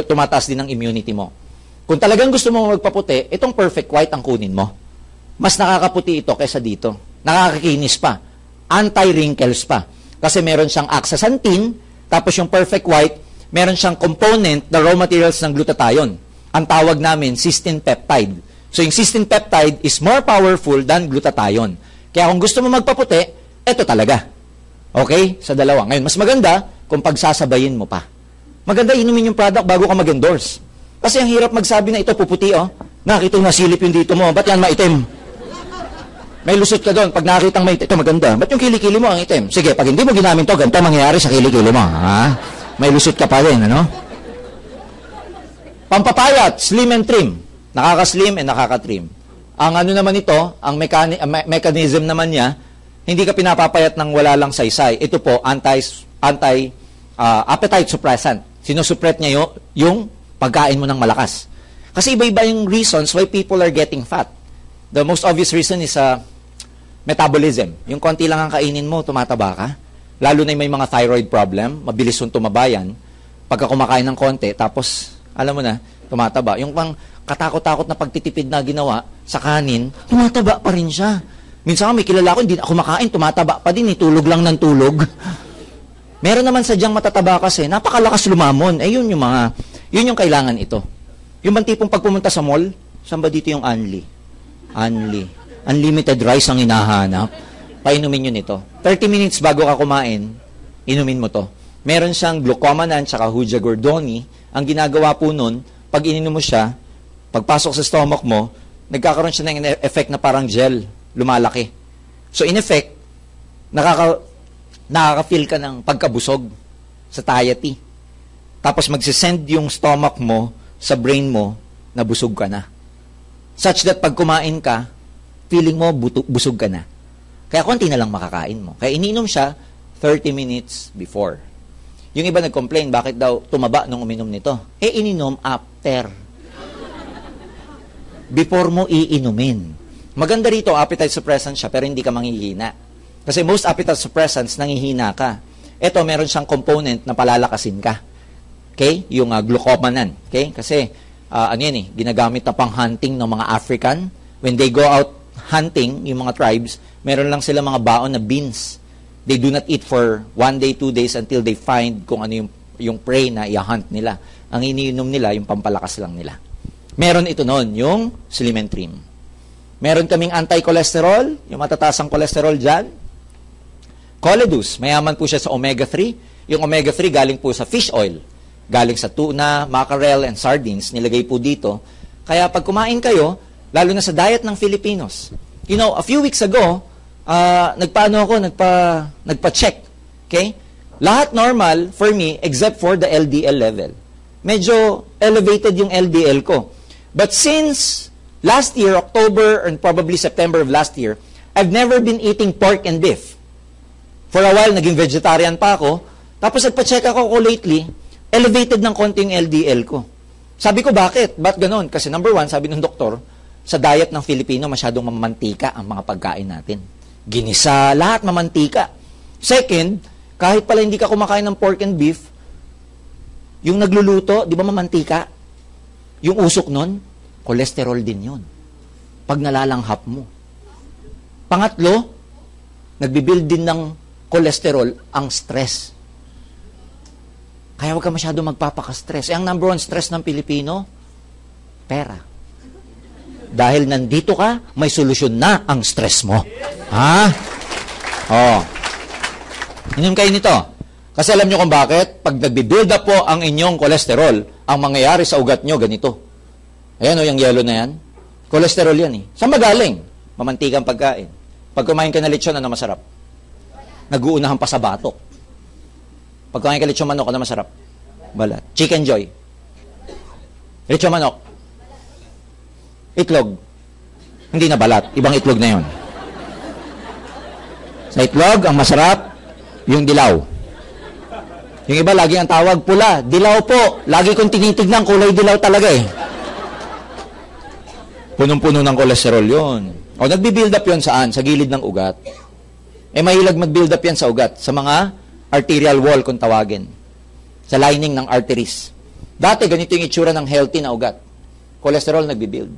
tumataas din ang immunity mo. Kung talagang gusto mo magpaputi, itong perfect white ang kunin mo. Mas nakakaputi ito kaysa dito. Nakakakinis pa. Anti-wrinkles pa. Kasi meron siyang astaxanthin, tapos yung perfect white, meron siyang component na raw materials ng glutathione. Ang tawag namin, cysteine peptide. So yung cysteine peptide is more powerful than glutathione. Kaya kung gusto mo magpaputi, ito talaga. Okay? Sa dalawa. Ngayon, mas maganda kung pagsasabayin mo pa. Maganda inumin yung product bago ka mag-endorse. Kasi ang hirap magsabi na ito puputi, oh. Nakita yung nasilip yung dito mo. Ba't yan maitim? May lusot ka doon. Pag nakitang may ito maganda. Ba't yung kilikili mo ang itim? Sige, pag hindi mo ginamit to, ganito mangyayari sa kilikili mo. Ha? May lusot ka pa rin, ano? Pampapayat, slim and trim. Nakaka-slim and nakaka-trim. Ang ano naman ito, ang mechanism naman niya, hindi ka pinapapayat ng wala lang saysay. Ito po, appetite suppressant. Sinusupret niya yung pagkain mo ng malakas. Kasi iba-iba yung reasons why people are getting fat. The most obvious reason is metabolism. Yung konti lang ang kainin mo, tumataba ka. Lalo na may mga thyroid problem, mabilis yung tumabayan. Pagka kumakain ng konti, tapos, alam mo na, tumataba. Yung pang katakot-takot na pagtitipid na ginawa sa kanin, tumataba pa rin siya. Minsan may kilala ko, hindi na kumakain, tumataba pa din, tulog lang ng tulog. Meron naman sadyang matataba kasi, napakalakas lumamon. Yun yung kailangan ito. Yung bang tipong pag pumunta sa mall, saan ba dito yung Anli? Anli. Unlimited rice ang hinahanap. Painumin yun ito. 30 minutes bago ka kumain, inumin mo to. Meron siyang glucomannan tsaka Huja Gordoni. Ang ginagawa po nun, pag ininom mo siya, pagpasok sa stomach mo, nagkakaroon siya ng effect na parang gel, lumalaki. So in effect, nakaka-feel ka ng pagkabusog, satiety. Tapos magsisend yung stomach mo sa brain mo na busog ka na. Such that pag kumain ka, feeling mo busog ka na. Kaya konti na lang makakain mo. Kaya ininom siya 30 minutes before. Yung iba nag-complain, bakit daw tumaba nung uminom nito? Ininom after. Before mo iinumin. Maganda rito, appetite suppressant siya, pero hindi ka manghihina. Kasi most appetite suppressants, nanghihina ka. Ito, meron siyang component na palalakasin ka. Okay? Yung glucomannan. Okay? Kasi, ginagamit na pang hunting ng mga African. When they go out hunting, yung mga tribes, meron lang sila mga baon na beans. They do not eat for 1 day, 2 days until they find kung ano yung prey na i-hunt nila. Ang iniinom nila, yung pampalakas lang nila. Meron ito noon, yung slim and trim. Meron kaming anti-cholesterol, yung matataas ang cholesterol dyan. Coledus, mayaman po siya sa omega-3. Yung omega-3 galing po sa fish oil. Galing sa tuna, mackerel, and sardines, nilagay po dito. Kaya pag kumain kayo, lalo na sa diet ng Filipinos. You know, a few weeks ago, nagpa-check. Okay? Lahat normal for me except for the LDL level. Medyo elevated yung LDL ko. But since last year, October, and probably September of last year, I've never been eating pork and beef. For a while, naging vegetarian pa ako. Tapos nagpa-check ako lately, elevated ng konti yung LDL ko. Sabi ko, bakit? Ba't ganon? Kasi number one, sabi ng doktor, sa diet ng Filipino, masyadong mamantika ang mga pagkain natin. Ginisa, lahat mamantika. Second, kahit pala hindi ka kumakain ng pork and beef, yung nagluluto, di ba mamantika? Yung usok nun, cholesterol din yun. Pag nalalanghap mo. Pangatlo, nagbibuild din ng cholesterol ang stress. Kaya huwag ka masyado magpapaka-stress. Ang number one stress ng Pilipino, pera. Dahil nandito ka, may solusyon na ang stress mo. Ha? Inom kayo nito. Kasi alam nyo kung bakit? Pag nagbibuild up po ang inyong cholesterol, ang mangyayari sa ugat nyo, ganito. Ayan yung yellow na yan. Cholesterol yan eh. Saan ba galing? Mamantikang pagkain. Pag kumain ka na lechon, ano masarap? Nag-uunahan pa sa batok. Pag kumain ka lechon manok, ano masarap? Balat. Chicken joy. Lechon manok. Itlog. Hindi na balat. Ibang itlog na yon. Sa itlog, ang masarap, yung dilaw. Yung iba, lagi ang tawag pula. Dilaw po. Lagi kong tinitignan, kulay dilaw talaga eh. Punong-puno ng kolesterol yon. O, nagbi-build up yon saan? Sa gilid ng ugat. Mahilag mag-build up yan sa ugat. Sa mga arterial wall, kung tawagin. Sa lining ng arteries. Dati, ganito yung itsura ng healthy na ugat. cholesterol nagbi-build.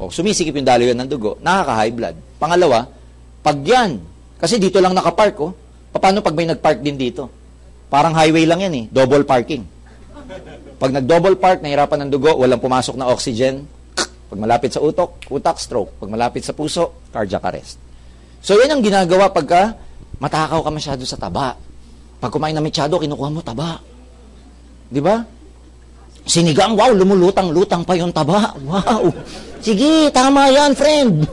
O, sumisikip yung daloy ng dugo, nakaka-high blood. Pangalawa, pag yan, kasi dito lang nakapark, oh. Paano pag may nagpark din dito? Parang highway lang yan eh, double parking. Pag nag-double park, nahirapan ng dugo, walang pumasok na oxygen. Pag malapit sa utak, stroke. Pag malapit sa puso, cardiac arrest. So, yan ang ginagawa pagka matakaw ka masyado sa taba. Pag kumain na masyado, kinukuha mo taba. Di ba? Sinigang, wow, lumulutang-lutang pa yung taba. Wow. Sige, tama yan, friend.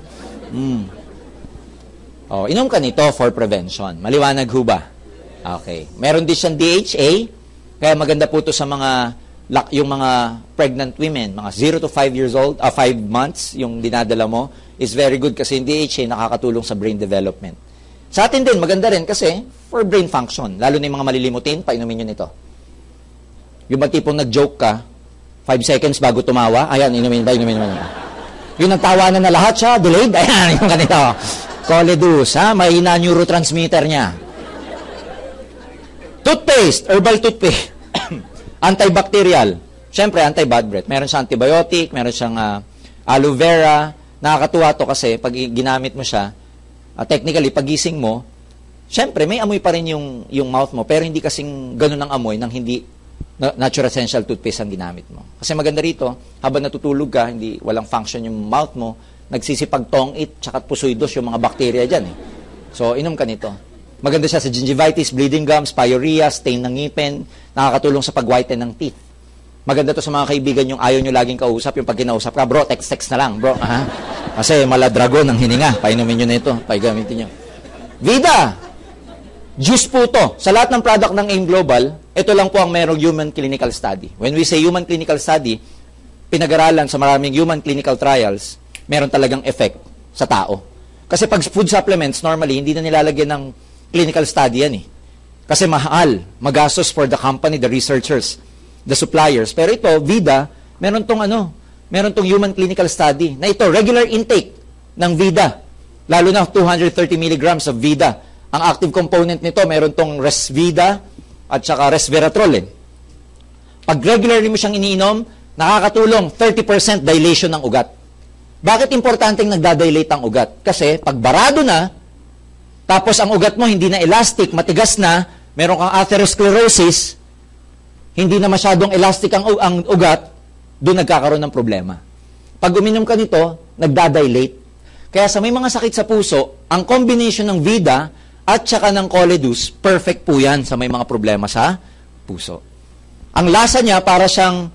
Oh, inom ka nito for prevention. Maliwanag ho ba? Okay. Meron din siyang DHA, kaya maganda po ito sa yung mga pregnant women, mga 0 to 5 years old, 5 months, yung dinadala mo, is very good kasi yung DHA nakakatulong sa brain development. Sa atin din, maganda rin kasi for brain function, lalo na yung mga malilimutin, painumin nyo nito. Yung tipong nag-joke ka, 5 seconds bago tumawa, ayan, inumin. Yung nagtawanan na lahat siya, delayed, ayan, yung ganito. Coledus, ha? Mahina neurotransmitter niya. Toothpaste, herbal toothpaste. Antibacterial. Siyempre, anti-bad breath. Meron siyang antibiotic, meron siyang aloe vera. Nakakatuwa to kasi pag ginamit mo siya, technically, pagising mo, siyempre, may amoy pa rin yung mouth mo, pero hindi kasing ganun ang amoy ng hindi natural essential toothpaste ang ginamit mo. Kasi maganda rito, habang natutulog ka, walang function yung mouth mo, nagsisipag tong-it, tsaka pusoidos yung mga bakterya dyan. Eh. So, inom ka nito. Maganda siya sa gingivitis, bleeding gums, pyorrhea, stain ng ngipin, nakakatulong sa pag-whiten ng teeth. Maganda to sa mga kaibigan yung ayaw nyo laging kausap, yung pag kinausap ka, bro, text na lang, bro. Ha? Kasi maladragon ang hininga. Painumin nyo na ito, paigamitin nyo. Vida! Juice po to. Sa lahat ng product ng AIM Global, ito lang po ang merong human clinical study. When we say human clinical study, pinag-aralan sa maraming human clinical trials, meron talagang effect sa tao. Kasi pag food supplements, normally, hindi na nilalagyan ng clinical study yan eh. Kasi mahal, magastos for the company, the researchers, the suppliers. Pero ito, Vida, meron tong human clinical study na ito, regular intake ng Vida. Lalo na 230 milligrams of Vida. Ang active component nito, meron tong Resvida at saka Resveratrol. Eh. Pag regularly mo siyang iniinom, nakakatulong 30% dilation ng ugat. Bakit importanteng nagdadilate ang ugat? Kasi pag barado na, tapos ang ugat mo hindi na elastic, matigas na, meron kang atherosclerosis, hindi na masyadong elastic ang ugat, doon nagkakaroon ng problema. Pag uminom ka nito, nagdadilate. Kaya sa may mga sakit sa puso, ang combination ng Vida at saka ng Coledus, perfect po yan sa may mga problema sa puso. Ang lasa niya para siyang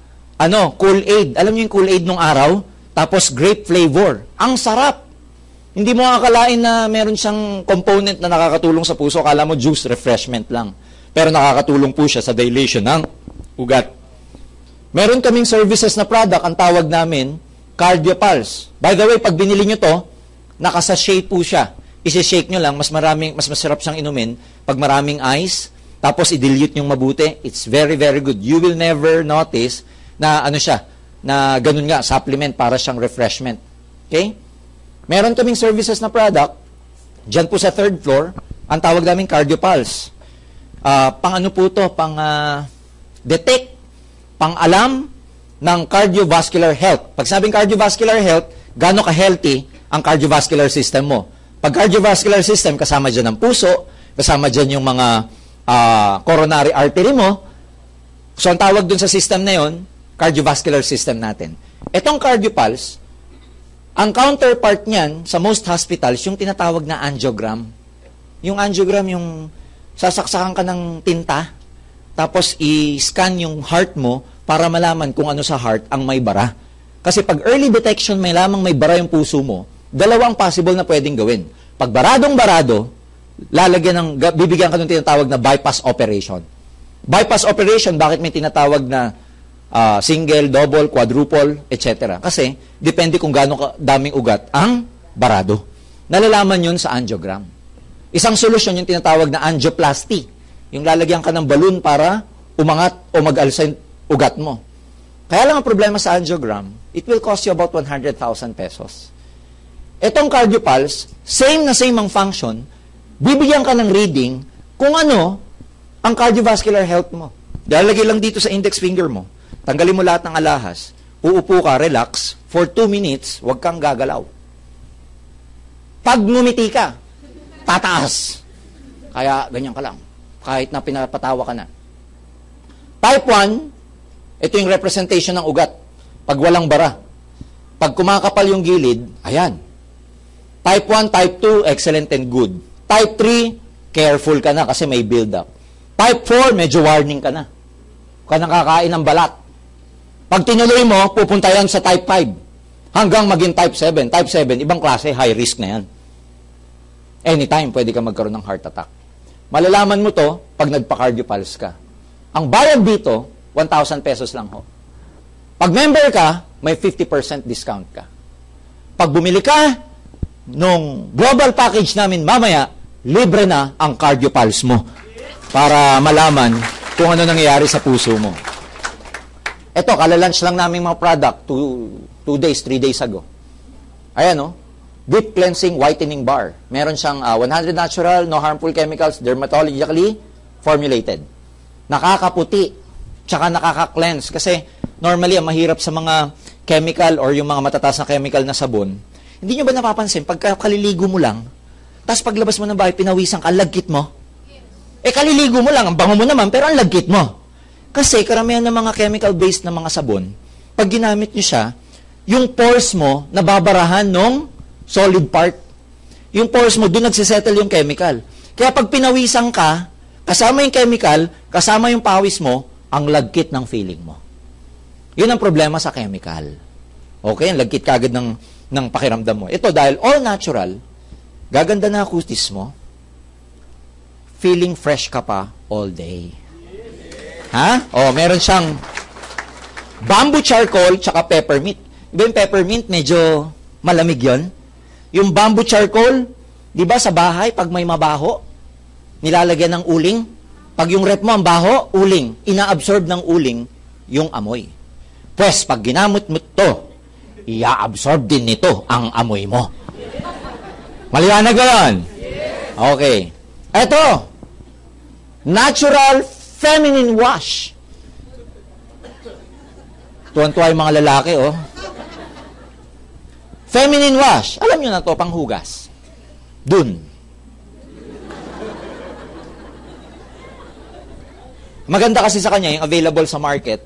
Kool-Aid. Alam niyo yung Kool-Aid nung araw? Tapos grape flavor. Ang sarap. Hindi mo akalain na meron siyang component na nakakatulong sa puso. Akala mo juice, refreshment lang. Pero nakakatulong po siya sa dilation ng ugat. Meron kaming services na product, ang tawag namin, CardioPulse. By the way, pag binili nyo to, nakasashay po siya. Isi-shake nyo lang, mas masarap siyang inumin pag maraming ice, tapos i-dilute nyong mabuti. It's very, very good. You will never notice na na ganun nga, supplement para siyang refreshment. Okay? Meron kaming services na product, dyan po sa 3rd floor, ang tawag namin CardioPulse. Detect, pang-alam ng cardiovascular health. Pag sabing cardiovascular health, gaano ka-healthy ang cardiovascular system mo. Pag cardiovascular system, kasama dyan ang puso, kasama dyan yung mga coronary artery mo. So, ang tawag dun sa system na yon, cardiovascular system natin. Itong CardioPulse, ang counterpart niyan sa most hospitals, yung tinatawag na angiogram. Yung angiogram, yung sasaksakan ka ng tinta, tapos i-scan yung heart mo para malaman kung ano sa heart ang may bara. Kasi pag early detection, may lamang may bara yung puso mo, dalawang possible na pwedeng gawin. Pag baradong-barado, bibigyan ka ng tinatawag na bypass operation. Bypass operation, bakit may tinatawag na single, double, quadruple, etc. Kasi, depende kung gaano daming ugat ang barado. Nalalaman yun sa angiogram. Isang solusyon yung tinatawag na angioplasty. Yung lalagyan ka ng balloon para umangat o mag-alsa yung ugat mo. Kaya lang ang problema sa angiogram, it will cost you about 100,000 pesos. Etong CardioPulse, same ang function, bibigyan ka ng reading kung ano ang cardiovascular health mo. Lalagay lang dito sa index finger mo. Tanggalin mo lahat ng alahas. uupo ka, relax, for 2 minutes, huwag kang gagalaw. Pag ngumiti ka, tataas. Kaya ganyan ka lang. Kahit na pinapatawa ka na. Type 1, ito yung representation ng ugat. Pag walang bara. Pag kumakapal yung gilid, ayan. Type 1, type 2, excellent and good. Type 3, careful ka na kasi may build-up. Type 4, medyo warning ka na. Huwag ka nakakain ng balat. Pag tinuloy mo, pupunta yan sa type 5. Hanggang maging type 7. Type 7, ibang klase, high risk na yan. Anytime, pwede ka magkaroon ng heart attack. Malalaman mo to pag nagpa-cardiopulse ka. Ang bayad dito, 1,000 pesos lang ho. Pag member ka, may 50% discount ka. Pag bumili ka nung global package namin mamaya, libre na ang cardiopulse mo para malaman kung ano nangyayari sa puso mo. Ito, kalalunch lang namin mga product 2 days, 3 days ago. Ayan, no? Deep Cleansing Whitening Bar. Meron siyang 100 natural, no harmful chemicals, dermatologically formulated. Nakakaputi, tsaka nakaka-cleanse. Kasi normally, ang mahirap sa mga chemical or yung mga matataas na chemical na sabon, hindi nyo ba napapansin, pagka kaliligo mo lang, tapos paglabas mo ng bahay, pinawisan ka, lagkit mo? Kaliligo mo lang, ang bango mo naman, pero ang lagkit mo. Kasi karamihan ng mga chemical-based na mga sabon, pag ginamit nyo siya, yung pores mo, nababarahan nung solid part. Yung pores mo, doon nagsisettle yung chemical. Kaya pag pinawisan ka, kasama yung chemical, kasama yung pawis mo, ang lagkit ng feeling mo. Yun ang problema sa chemical. Okay? Ang lagkit kagad ng pakiramdam mo. Ito, dahil all natural, gaganda na acoustis mo, feeling fresh ka pa all day. Ha? Meron siyang bamboo charcoal tsaka peppermint. Diba yung peppermint, medyo malamig yon. Yung bamboo charcoal, di ba sa bahay, pag may mabaho, nilalagyan ng uling. Pag yung rep mo ang baho, uling. Ina-absorb ng uling yung amoy. Pues, pag ginamit mo ito, i-absorb din nito ang amoy mo. Maliwanag ba yun? Okay. Ito, natural feminine wash. Tuwan-tuwa yung mga lalaki, Feminine wash. Alam nyo na to, panghugas. Dun. Maganda kasi sa kanya, yung available sa market,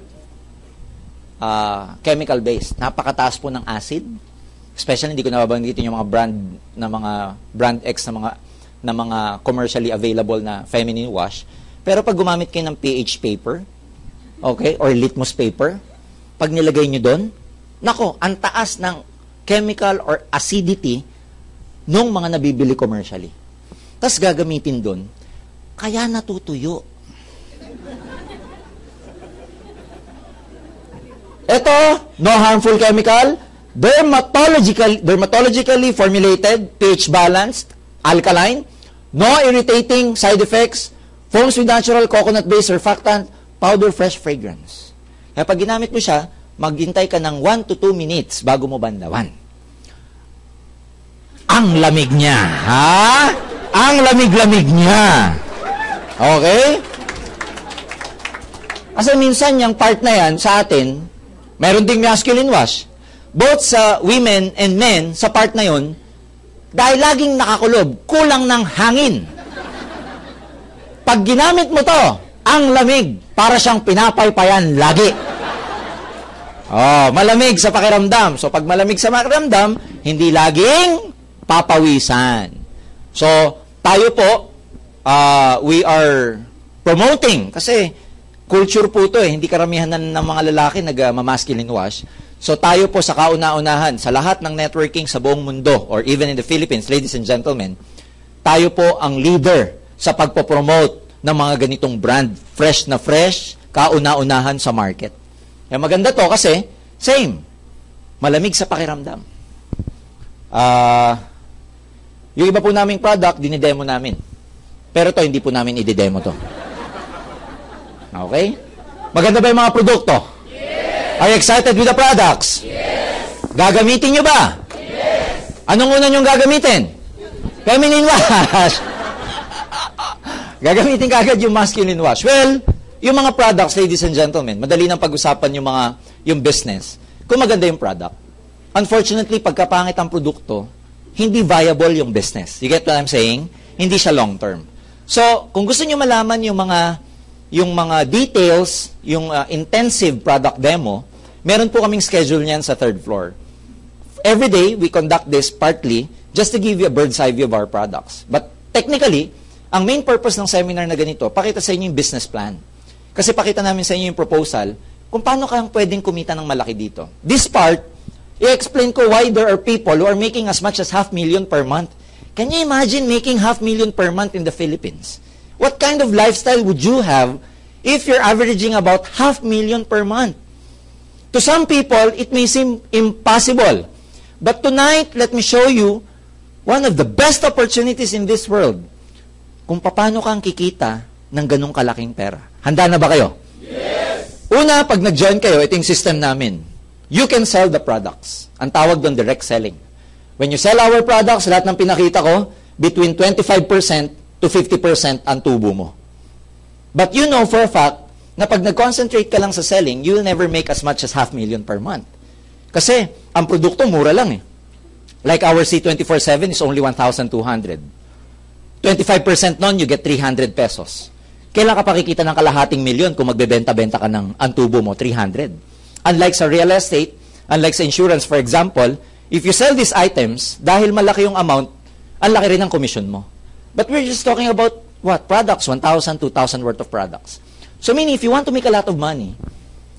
chemical-based. Napakataas po ng acid. Especially, hindi ko nababanggitin yung mga brand X na mga commercially available na feminine wash. Pero pag gumamit kayo ng pH paper, okay, or litmus paper, pag nilagay nyo doon, nako, ang taas ng chemical or acidity nung mga nabibili commercially. Tapos gagamitin doon, kaya natutuyo. Ito, no harmful chemical, dermatologically formulated, pH balanced, alkaline, no irritating side effects, foams with natural coconut-based surfactant, powder fresh fragrance. Kaya pag ginamit mo siya, maghintay ka ng 1 to 2 minutes bago mo bandawan. Ang lamig niya, ha? Ang lamig-lamig niya. Okay? Kasi minsan yung part na yan sa atin, meron ding masculine wash. Both sa women and men, sa part na yun, dahil laging nakakulob, kulang ng hangin. Pag ginamit mo to, ang lamig, para siyang pinapaypayan lagi. Malamig sa pakiramdam. So, pag malamig sa pakiramdam, hindi laging papawisan. So, tayo po, we are promoting, kasi culture po ito hindi karamihan ng mga lalaki nag-masculine wash. So, tayo po sa kauna-unahan, sa lahat ng networking sa buong mundo, or even in the Philippines, ladies and gentlemen, tayo po ang leader sa pagpopromote ng mga ganitong brand, fresh na fresh, kauna-unahan sa market. Kaya maganda to kasi, same, malamig sa pakiramdam. Yung iba po naming product, dinidemo namin. Pero to, hindi po namin ididemo to. Okay? Maganda ba yung mga produkto? Yes! Are you excited with the products? Yes! Gagamitin nyo ba? Yes! Anong una nyong gagamitin? Feminine wash. Gagamitin ka agad yung masculine wash. Well, yung mga products, ladies and gentlemen, madali nang pag-usapan yung business. kung maganda yung product. Unfortunately, pagkapangit ang produkto, hindi viable yung business. You get what I'm saying? Hindi siya long-term. So, kung gusto niyo malaman yung mga details, yung intensive product demo, meron po kaming schedule niyan sa third floor. Every day, we conduct this partly just to give you a bird's eye view of our products. But technically, ang main purpose ng seminar na ganito, pakita sa inyo yung business plan. Kasi pakita namin sa inyo yung proposal kung paano kang pwedeng kumita ng malaki dito. This part, i-explain ko why there are people who are making as much as $500,000 per month. Can you imagine making $500,000 per month in the Philippines? What kind of lifestyle would you have if you're averaging about $500,000 per month? To some people, it may seem impossible. But tonight, let me show you one of the best opportunities in this world kung paano kang kikita ng ganong kalaking pera. Handa na ba kayo? Yes! Una, pag nag-join kayo, ito yung system namin. You can sell the products. Ang tawag doon, direct selling. When you sell our products, lahat ng pinakita ko, between 25% to 50% ang tubo mo. But you know for a fact, na pag nag-concentrate ka lang sa selling, you will never make as much as $500,000 per month. Kasi, ang produkto mura lang eh. Like our C24/7 is only 1,200. 25% nun, you get 300 pesos. Kailan ka pakikita ng kalahating milyon kung magbebenta-benta ka ng ang tubo mo, 300? Unlike sa real estate, unlike sa insurance, for example, if you sell these items, dahil malaki yung amount, ang laki rin ang commission mo. But we're just talking about, what? Products, 1,000, 2,000 worth of products. So meaning, if you want to make a lot of money,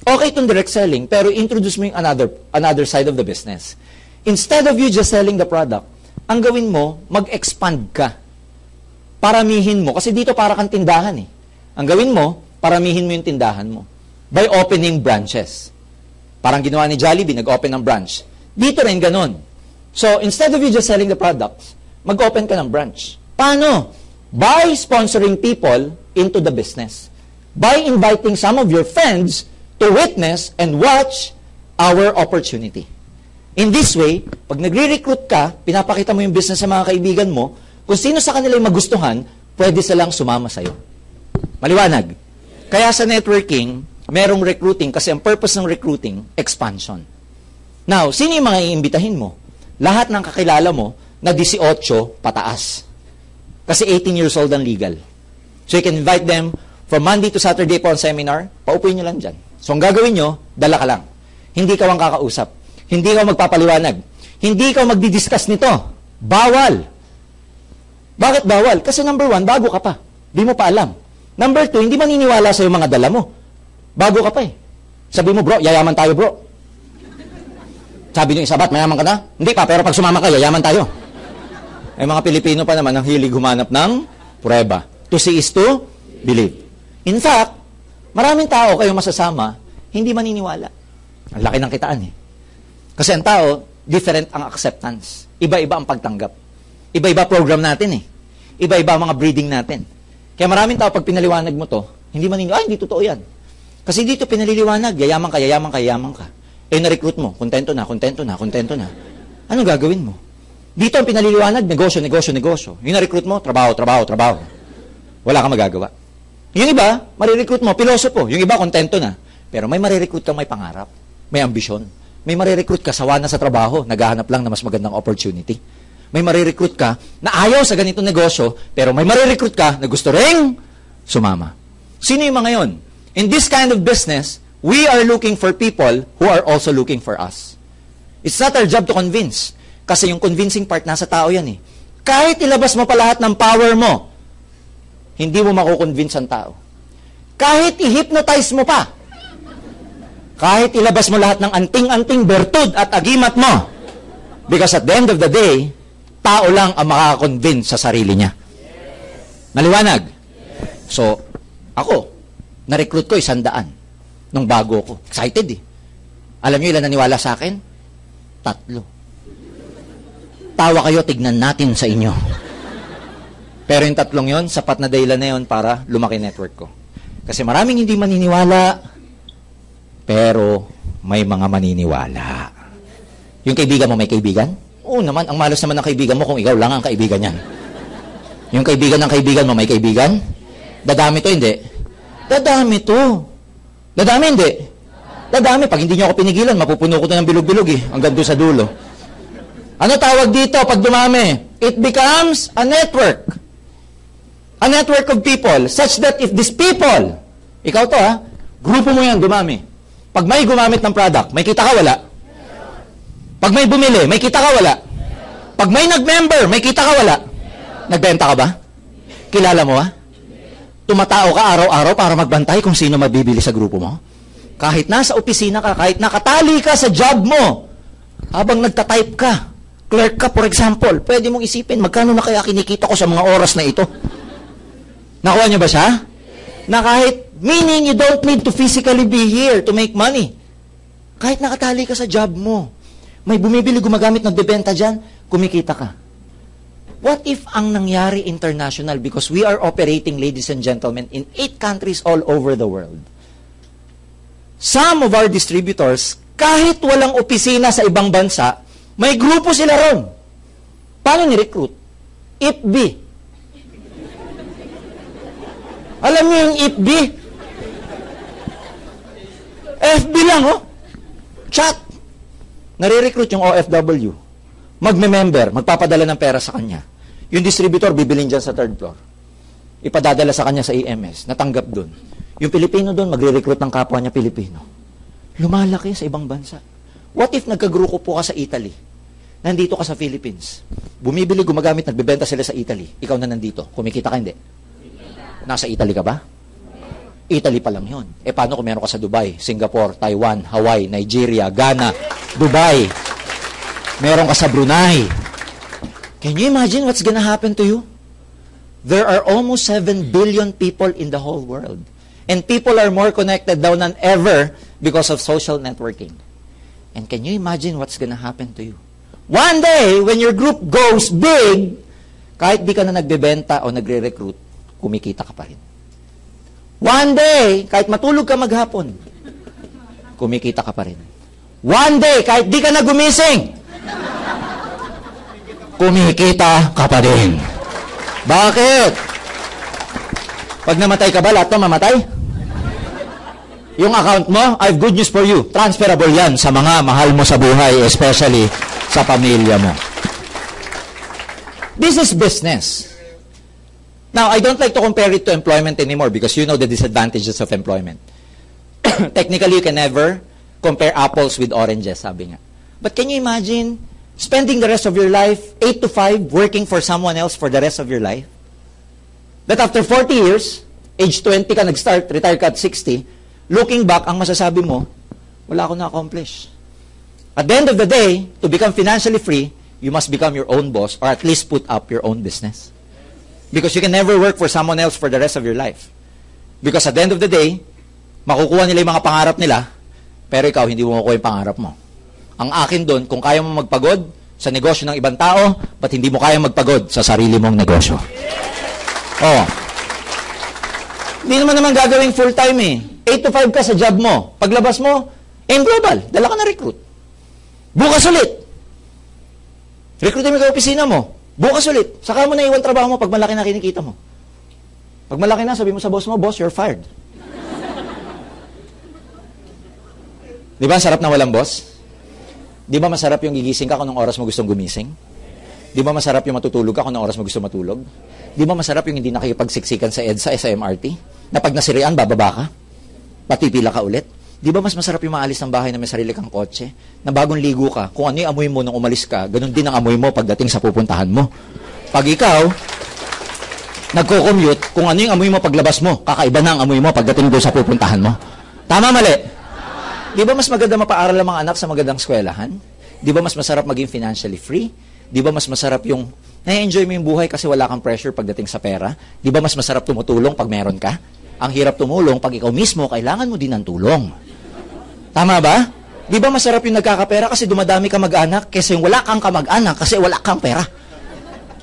okay itong direct selling, pero introduce mo yung another side of the business. Instead of you just selling the product, ang gawin mo, mag-expand ka. Paramihin mo. Kasi dito para kang tindahan eh. Ang gawin mo, paramihin mo yung tindahan mo. By opening branches. Parang ginawa ni Jollibee, nag-open ng branch. Dito rin ganun. So, instead of you just selling the products, mag-open ka ng branch. Paano? By sponsoring people into the business. By inviting some of your friends to witness and watch our opportunity. In this way, pag nagre-recruit ka, pinapakita mo yung business sa mga kaibigan mo, kung sino sa kanila yung magustuhan, pwede silang sumama sa'yo. Maliwanag? Kaya sa networking, merong recruiting kasi ang purpose ng recruiting, expansion. Now, sino yung mga iimbitahin mo? Lahat ng kakilala mo na 18 pataas. Kasi 18 years old ang legal. So you can invite them from Monday to Saturday po ang seminar, paupuin nyo lang dyan. So ang gagawin nyo, dala ka lang. Hindi ka ang kakausap. Hindi ka magpapaliwanag. Hindi ka magdidiscuss nito. Bawal. Bakit bawal? Kasi number 1, bago ka pa. Di mo pa alam. Number 2, hindi maniniwala sa yung mga dala mo. Bago ka pa eh. Sabi mo, bro, yayaman tayo, bro. Sabi nyo, isabat, mayaman ka na? Hindi pa, pero pag sumama ka, yayaman tayo. Eh, mga Pilipino pa naman ang hilig humanap ng prueba. To see is to believe. In fact, maraming tao kayo masasama, hindi maniniwala. Ang laki ng kitaan eh. Kasi ang tao, different ang acceptance. Iba-iba ang pagtanggap. Iba-iba program natin eh. Iba-iba ang mga breeding natin. Kaya maraming tao, pag pinaliwanag mo to, hindi maniniwala, hindi totoo yan. Kasi dito pinaliliwanag, yayaman ka, yayaman ka, yayaman ka. Eh, na-recruit mo, kontento na, kontento na, kontento na. Anong gagawin mo? Dito ang pinaliliwanag, negosyo, negosyo, negosyo. Yung na-recruit mo, trabaho, trabaho, trabaho. Wala kang magagawa. Yung iba, marirecruit mo, pilosopo. Yung iba, kontento na. Pero may marirecruit kang may pangarap, may ambisyon. May marirecruit ka, sawa na sa trabaho, naghahanap lang na mas magandang opportunity. May marirecruit ka na ayaw sa ganitong negosyo, pero may marirecruit ka na gusto ring sumama. Sino yung mga yon? In this kind of business, we are looking for people who are also looking for us. It's not our job to convince. Kasi yung convincing part nasa tao yan eh. Kahit ilabas mo pa lahat ng power mo, hindi mo makukonvince ang tao. Kahit i-hypnotize mo pa, kahit ilabas mo lahat ng anting-anting bertud at agimat mo, because at the end of the day, tao lang ang makakakonvince sa sarili niya. Maliwanag? So, ako, na-recruit ko 100 nung bago ko. Excited eh. Alam niyo ilan naniwala sa akin? 3. Tawa kayo, tignan natin sa inyo. Pero yung 3 yon, sapat na dahilan na yon para lumaki network ko. Kasi maraming hindi maniniwala, pero may mga maniniwala. Yung kaibigan mo, may kaibigan? Oo naman, ang malas naman ng kaibigan mo kung ikaw lang ang kaibigan niyan. Yung kaibigan ng kaibigan mo, may kaibigan? Dadami to, hindi? Dadami to. Dadami, hindi? Dadami. Pag hindi nyo ako pinigilan, mapupuno ko na ng bilog-bilog eh. Hanggang doon sa dulo. Ano tawag dito pag dumami? It becomes a network. A network of people such that if these people, ikaw to ha, grupo mo yan, dumami. Pag may gumamit ng product, may kita ka, wala? Pag may bumili, may kita ka, wala? Pag may nag-member, may kita ka, wala? Nagbenta ka ba? Kilala mo ha? Tumatao ka araw-araw para magbantay kung sino mabibili sa grupo mo? Kahit nasa opisina ka, kahit nakatali ka sa job mo, habang nagtatype ka, clerk ka for example, pwede mong isipin, magkano na kaya kinikita ko sa mga oras na ito? Nakuha niyo ba siya? Na kahit, meaning you don't need to physically be here to make money. Kahit nakatali ka sa job mo, may bumibili, gumagamit, nagbebenta dyan, kumikita ka. What if ang nangyari international, because we are operating, ladies and gentlemen, in 8 countries all over the world. Some of our distributors, kahit walang opisina sa ibang bansa, may grupo sila ron. Paano ni-recruit? IFB. Alam niyo yung IFB? FB lang, oh. Chat. Nare-recruit yung OFW. Magme-member, magpapadala ng pera sa kanya. Yung distributor, bibilin dyan sa 3rd floor. Ipadadala sa kanya sa EMS, natanggap dun. Yung Pilipino doon, magre-recruit ng kapwa niya Pilipino. Lumalaki sa ibang bansa. What if nagkagrupo po ka sa Italy? Nandito ka sa Philippines. Bumibili, gumagamit, nagbebenta sila sa Italy. Ikaw na nandito. Kumikita ka, hindi? Nasa Italy ka ba? Italy pa lang yun. E paano kung meron ka sa Dubai, Singapore, Taiwan, Hawaii, Nigeria, Ghana, Dubai? Meron ka sa Brunei. Can you imagine what's gonna happen to you? There are almost 7 billion people in the whole world. And people are more connected now than ever because of social networking. And can you imagine what's gonna happen to you? One day, when your group goes big, kahit di ka na nagbebenta o nagre-recruit, kumikita ka pa rin. One day, kahit matulog ka maghapon, kumikita ka pa rin. One day, kahit di ka na gumising, kumikita ka pa rin. Bakit? Pag namatay ka ba, lahat to mamatay? Yung account mo, I have good news for you. Transferable yan sa mga mahal mo sa buhay, especially sa pamilya mo. This is business. Now, I don't like to compare it to employment anymore because you know the disadvantages of employment. Technically, you can never compare apples with oranges, sabi nga. But can you imagine spending the rest of your life, 8 to 5, working for someone else for the rest of your life? That after 40 years, age 20 ka nag-start, retire ka at 60, looking back, ang masasabi mo, wala akong na-accomplish. At the end of the day, to become financially free, you must become your own boss or at least put up your own business. Because you can never work for someone else for the rest of your life. Because at the end of the day, makukuha nila yung mga pangarap nila, pero ikaw, hindi mo makukuha yung pangarap mo. Ang akin doon, kung kaya mo magpagod sa negosyo ng ibang tao, ba't hindi mo kaya magpagod sa sarili mong negosyo? Oh. Hindi naman gagawing full-time eh. 8 to 5 ka sa job mo. Paglabas mo, aim global. Dala ka na recruit. Bukas ulit. Recruitin mo ka opisina mo. Bukas ulit. Saka mo na iwan trabaho mo pag malaki na kinikita mo. Pag malaki na, sabi mo sa boss mo, boss, you're fired. Di ba, sarap na walang boss? Di ba masarap yung gigising ka kung anong oras mo gustong gumising? Di ba masarap yung matutulog ka kung anong oras mo gusto matulog? Di ba masarap yung hindi nakikipagsiksikan sa EDSA, sa MRT? Na pag nasirian, bababa ka? Patipila ka ulit? Di ba mas masarap yung maalis ng bahay na may sarili kang kotse? Na bagong ligo ka, kung ano yung amoy mo nung umalis ka, ganun din ang amoy mo pagdating sa pupuntahan mo. Pag ikaw, nagko-commute, kung ano yung amoy mo paglabas mo, kakaiba na ang amoy mo pagdating doon sa pupuntahan mo. Tama, mali? Di ba mas maganda mapaaral ang mga anak sa magandang eskwelahan? Di ba mas masarap maging financially free? Di ba mas masarap yung na-enjoy mo yung buhay kasi wala kang pressure pagdating sa pera? Di ba mas masarap tumutulong pag meron ka? Ang hirap tumulong pag ikaw mismo, kailangan mo din ng tulong. Tama ba? Di ba masarap yung nagkakapera kasi dumadami ka mag-anak kaysa yung wala kang kamag-anak kasi wala kang pera?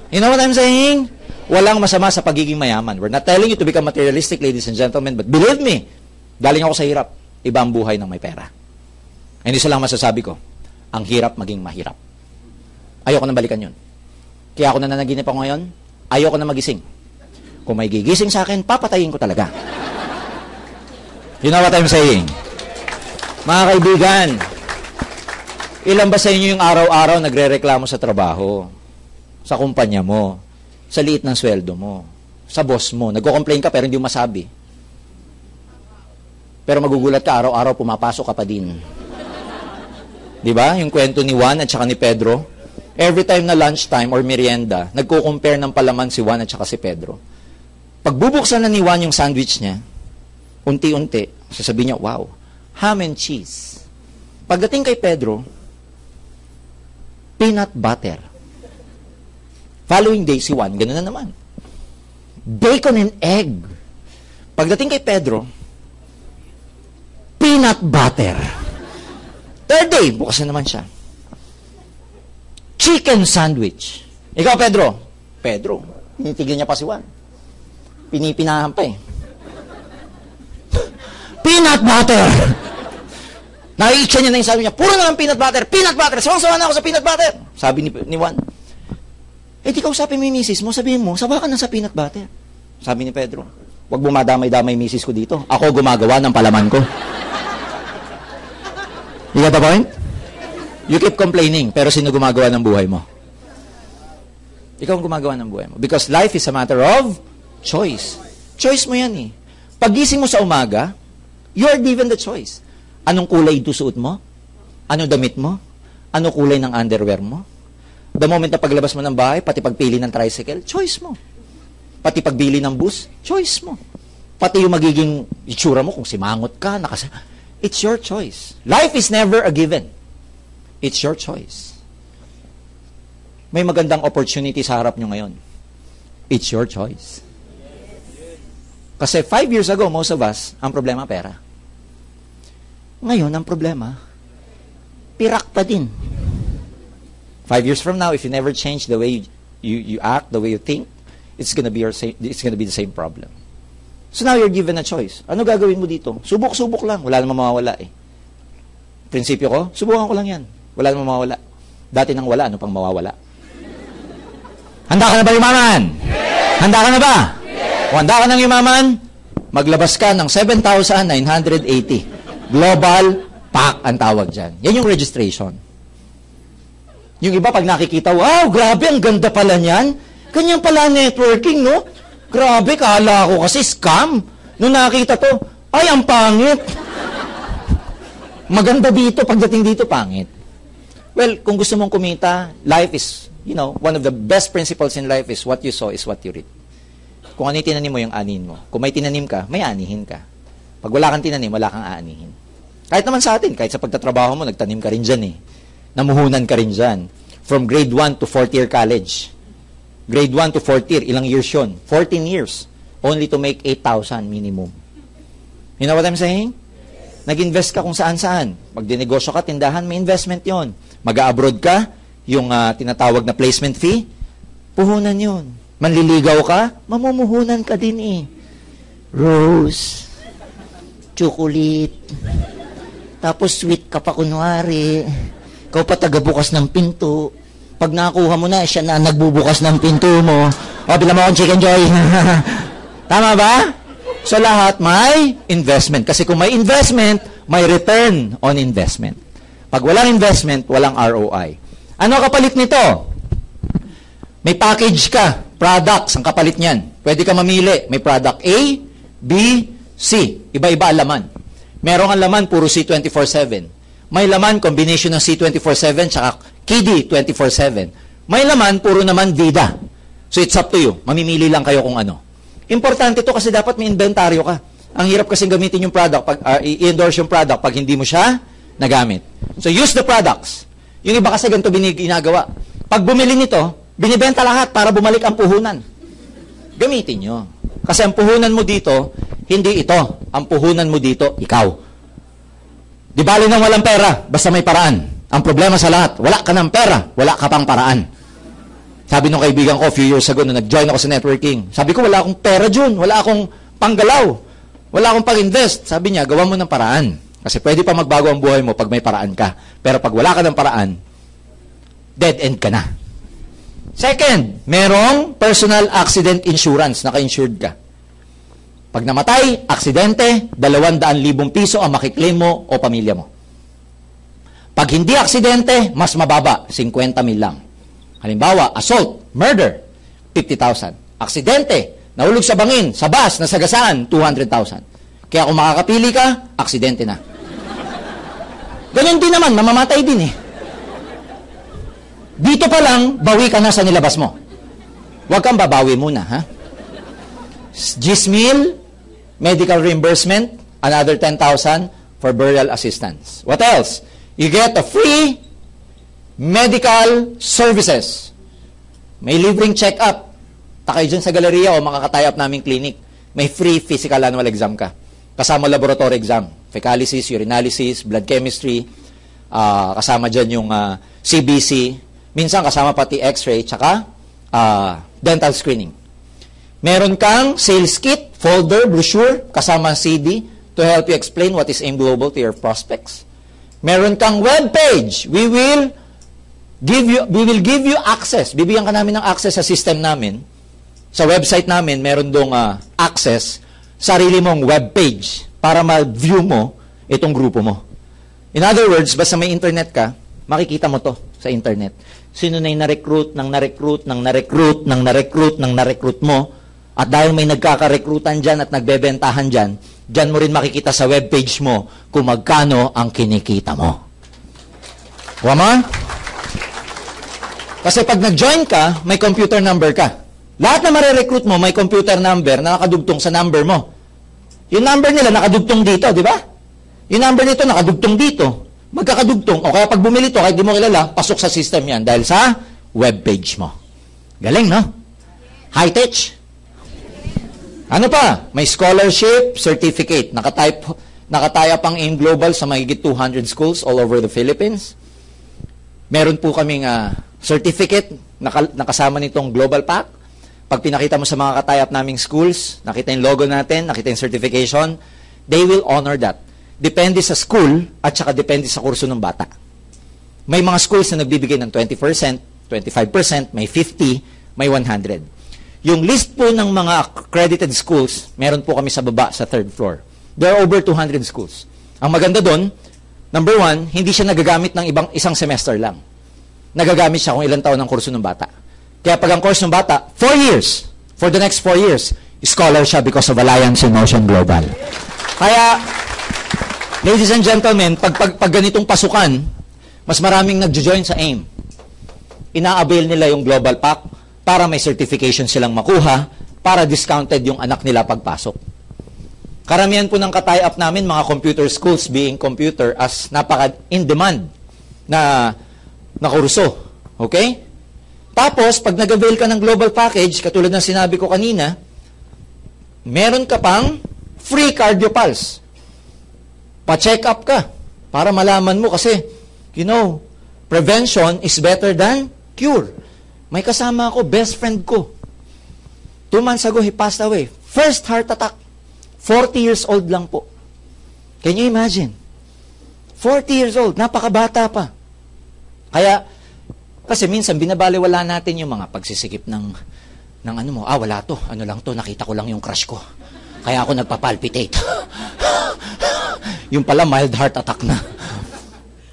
You know what I'm saying? Walang masama sa pagiging mayaman. We're not telling you to become materialistic, ladies and gentlemen, but believe me, galing ako sa hirap. Iba ang buhay ng may pera. And isa lang masasabi ko, ang hirap maging mahirap. Ayoko nang balikan yun. Kaya ako nananaginip ako ngayon, ayoko na magising. Kung may gigising sa akin, papatayin ko talaga. You know what I'm saying? Mga kaibigan, ilan ba sa inyo yung araw-araw nagre-reklamo sa trabaho, sa kumpanya mo, sa liit ng sweldo mo, sa boss mo, nagko-complain ka pero hindi mo masabi. Pero magugulat ka, araw-araw pumapasok ka pa din. Di ba? Yung kwento ni Juan at saka ni Pedro, every time na lunchtime or merienda, nagko-compare ng palaman si Juan at saka si Pedro. Pagbubuksan na ni Juan yung sandwich niya, unti-unti, sasabihin niya, wow, ham and cheese. Pagdating kay Pedro, peanut butter. Following day, si Juan, gano'n na naman. Bacon and egg. Pagdating kay Pedro, peanut butter. Third day, bukas na naman siya. Chicken sandwich. Ikaw, Pedro. Pedro, tinitigil niya pa si Juan. Pinipinahan pa eh. Peanut butter! Naiitsa niya na yung sabi niya, puro na lang peanut butter! Peanut butter! Sawang-sawa na ako sa peanut butter! Sabi ni Juan. Eh, di kausapin mo yung misis mo, sabihin mo, sawa ka na sa peanut butter. Sabi ni Pedro, huwag bumadamay-damay misis ko dito. Ako gumagawa ng palaman ko. You got the point? You keep complaining, pero sino gumagawa ng buhay mo? Ikaw ang gumagawa ng buhay mo. Because life is a matter of choice. Choice mo yan eh. Pagising mo sa umaga, you are given the choice. Anong kulay ito suot mo? Ano damit mo? Ano kulay ng underwear mo? The moment na paglabas mo ng bahay, pati pagpili ng tricycle, choice mo. Pati pagbili ng bus, choice mo. Pati yung magiging itsura mo, kung simangot ka, it's your choice. Life is never a given. It's your choice. May magandang opportunity sa harap nyo ngayon. It's your choice. Kasi 5 years ago, most of us, ang problema pera. Ngayon, ang problema, pirak pa din. 5 years from now, if you never change the way you act, the way you think, it's gonna be the same problem. So now you're given a choice. Ano gagawin mo dito? Subok-subok lang. Wala namang mawawala eh. Prinsipyo ko, subukan ko lang yan. Wala namang mawawala. Dati nang wala, ano pang mawawala? Handa ka na ba yumaman? Yes! Handa ka na ba? Yes! Kung handa ka nang yumaman, maglabas ka ng 7,980. Global Pack ang tawag dyan. Yan yung registration. Yung iba pag nakikita, wow, grabe, ang ganda pala niyan. Ganyan pala networking, no? Grabe, kala ko kasi scam. Nung nakita to, ay, ang pangit. Maganda dito, pagdating dito, pangit. Well, kung gusto mong kumita, life is, one of the best principles in life is what you sow is what you reap. Kung ano yung tinanim mo, yung anin mo. Kung may tinanim ka, may anihin ka. Pag wala kang tinanim, wala kang aanihin. Kahit naman sa atin, kahit sa pagtatrabaho mo, nagtanim ka rin dyan eh. Namuhunan ka rin dyan. From grade 1 to 4th year college. Grade 1 to 4th year, ilang years yun? 14 years. Only to make 8,000 minimum. You know what I'm saying? Nag-invest ka kung saan-saan. Pag dinegosyo ka, tindahan, may investment yon. Mag-abroad ka, yung tinatawag na placement fee, puhunan yun. Manliligaw ka, mamumuhunan ka din eh. Rose, chocolate, tapos sweet ka pa kunwari. Ikaw pa tagabukas ng pinto. Pag nakuha mo na, siya na nagbubukas ng pinto mo. O, bila mo akong Chicken Joy. Tama ba? So, lahat may investment. Kasi kung may investment, may return on investment. Pag walang investment, walang ROI. Ano kapalit nito? May package ka. Products ang kapalit niyan. Pwede ka mamili. May product A, B, C. Iba-iba ang laman. Merong ang laman, puro C24/7. May laman, combination ng C24/7 tsaka KD 24/7. May laman, puro naman Vida. So it's up to you. Mamimili lang kayo kung ano. Importante to kasi dapat may inventaryo ka. Ang hirap kasing gamitin yung product, i-endorse yung product pag hindi mo siya nagamit. So use the products. Yung iba kasi ganito ginagawa. Pag bumili nito, binibenta lahat para bumalik ang puhunan. Gamitin nyo. Kasi ang puhunan mo dito, hindi ito. Ang puhunan mo dito, ikaw. Di bali nang walang pera, basta may paraan. Ang problema sa lahat, wala ka ng pera, wala ka pang paraan. Sabi nung kaibigan ko a few years ago, nung nag-join ako sa networking, sabi ko, wala akong pera dyan, wala akong panggalaw, wala akong pang-invest. Sabi niya, gawa mo ng paraan. Kasi pwede pa magbago ang buhay mo pag may paraan ka. Pero pag wala ka ng paraan, dead end ka na. Second, merong personal accident insurance, naka-insured ka. Pag namatay, aksidente, 200,000 piso ang makiklaim mo o pamilya mo. Pag hindi aksidente, mas mababa, 50,000 lang. Halimbawa, assault, murder, 50,000. Aksidente, nahulog sa bangin, sa bus, nasagasaan, 200,000. Kaya kung makakapili ka, aksidente na. Ganyan din naman, mamamatay din eh. Dito pa lang, bawi ka na sa nilabas mo. Huwag kang babawi muna, ha? Gismil, medical reimbursement, another 10,000 for burial assistance. What else? You get a free medical services. May libreng check-up. Takay dyan sa galeriya o makakatay-up naming clinic. May free physical annual exam ka. Kasama laboratory exam. Fecalysis, urinalysis, blood chemistry. Kasama dyan yung CBC. Minsan kasama pati x-ray, tsaka dental screening. Meron kang sales kit, folder, brochure, kasama CD to help you explain what is AIM Global to your prospects. Meron kang web page. We will give you access. Bibigyan ka namin ng access sa system namin. Sa website namin, meron dong access, sarili mong web page para ma-view mo itong grupo mo. In other words, basta may internet ka, makikita mo to sa internet. Sino na yung na-recruit, na-recruit mo, at dahil may nagkaka-recruitan dyan at nagbebentahan dyan, dyan mo rin makikita sa web page mo kung magkano ang kinikita mo. Wama? Kasi pag nag-join ka, may computer number ka. Lahat na marirecruit mo, may computer number na nakadugtong sa number mo. Yung number nila nakadugtong dito, di ba? Yung number nito nakadugtong dito. Magkakadugtong. O kaya pag bumili to, kahit di mo kilala, pasok sa system yan dahil sa web page mo. Galing, no? High-tech. Ano pa? May scholarship, certificate. Nakataya pang AIM Global sa mahigit 200 schools all over the Philippines. Meron po kaming certificate nakasama nitong Global Pack. Pag pinakita mo sa mga katayap naming schools, nakita yung logo natin, nakita yung certification, they will honor that. Depende sa school at saka depende sa kurso ng bata. May mga schools na nagbibigay ng 20%, 25%, may 50%, may 100%. Yung list po ng mga accredited schools, meron po kami sa baba, sa third floor. There are over 200 schools. Ang maganda doon, number one, hindi siya nagagamit ng isang semester lang. Nagagamit siya kung ilang taon ang kurso ng bata. Kaya pag ang course ng bata, 4 years, for the next 4 years, scholar siya because of Alliance in Motion Global. Kaya, ladies and gentlemen, pag ganitong pasukan, mas maraming nagjo-join sa AIM. Ina-avail nila yung Global Pack para may certification silang makuha, para discounted yung anak nila pagpasok. Karamihan po ng katay-up namin, mga computer schools being computer as napaka-in-demand na kurso. Okay? Tapos, pag nag-avail ka ng global package, katulad ng sinabi ko kanina, meron ka pang free cardio pulse. Pa-check up ka para malaman mo kasi, prevention is better than cure. May kasama ako, best friend ko. 2 months ago, he passed away. First heart attack. 40 years old lang po. Can you imagine? 40 years old, napakabata pa. Kaya, kasi minsan binabaliwala natin yung mga pagsisikip ng ano mo, wala to, ano lang to, nakita ko lang yung crush ko. Kaya ako nagpapalpitate. Yung pala mild heart attack na.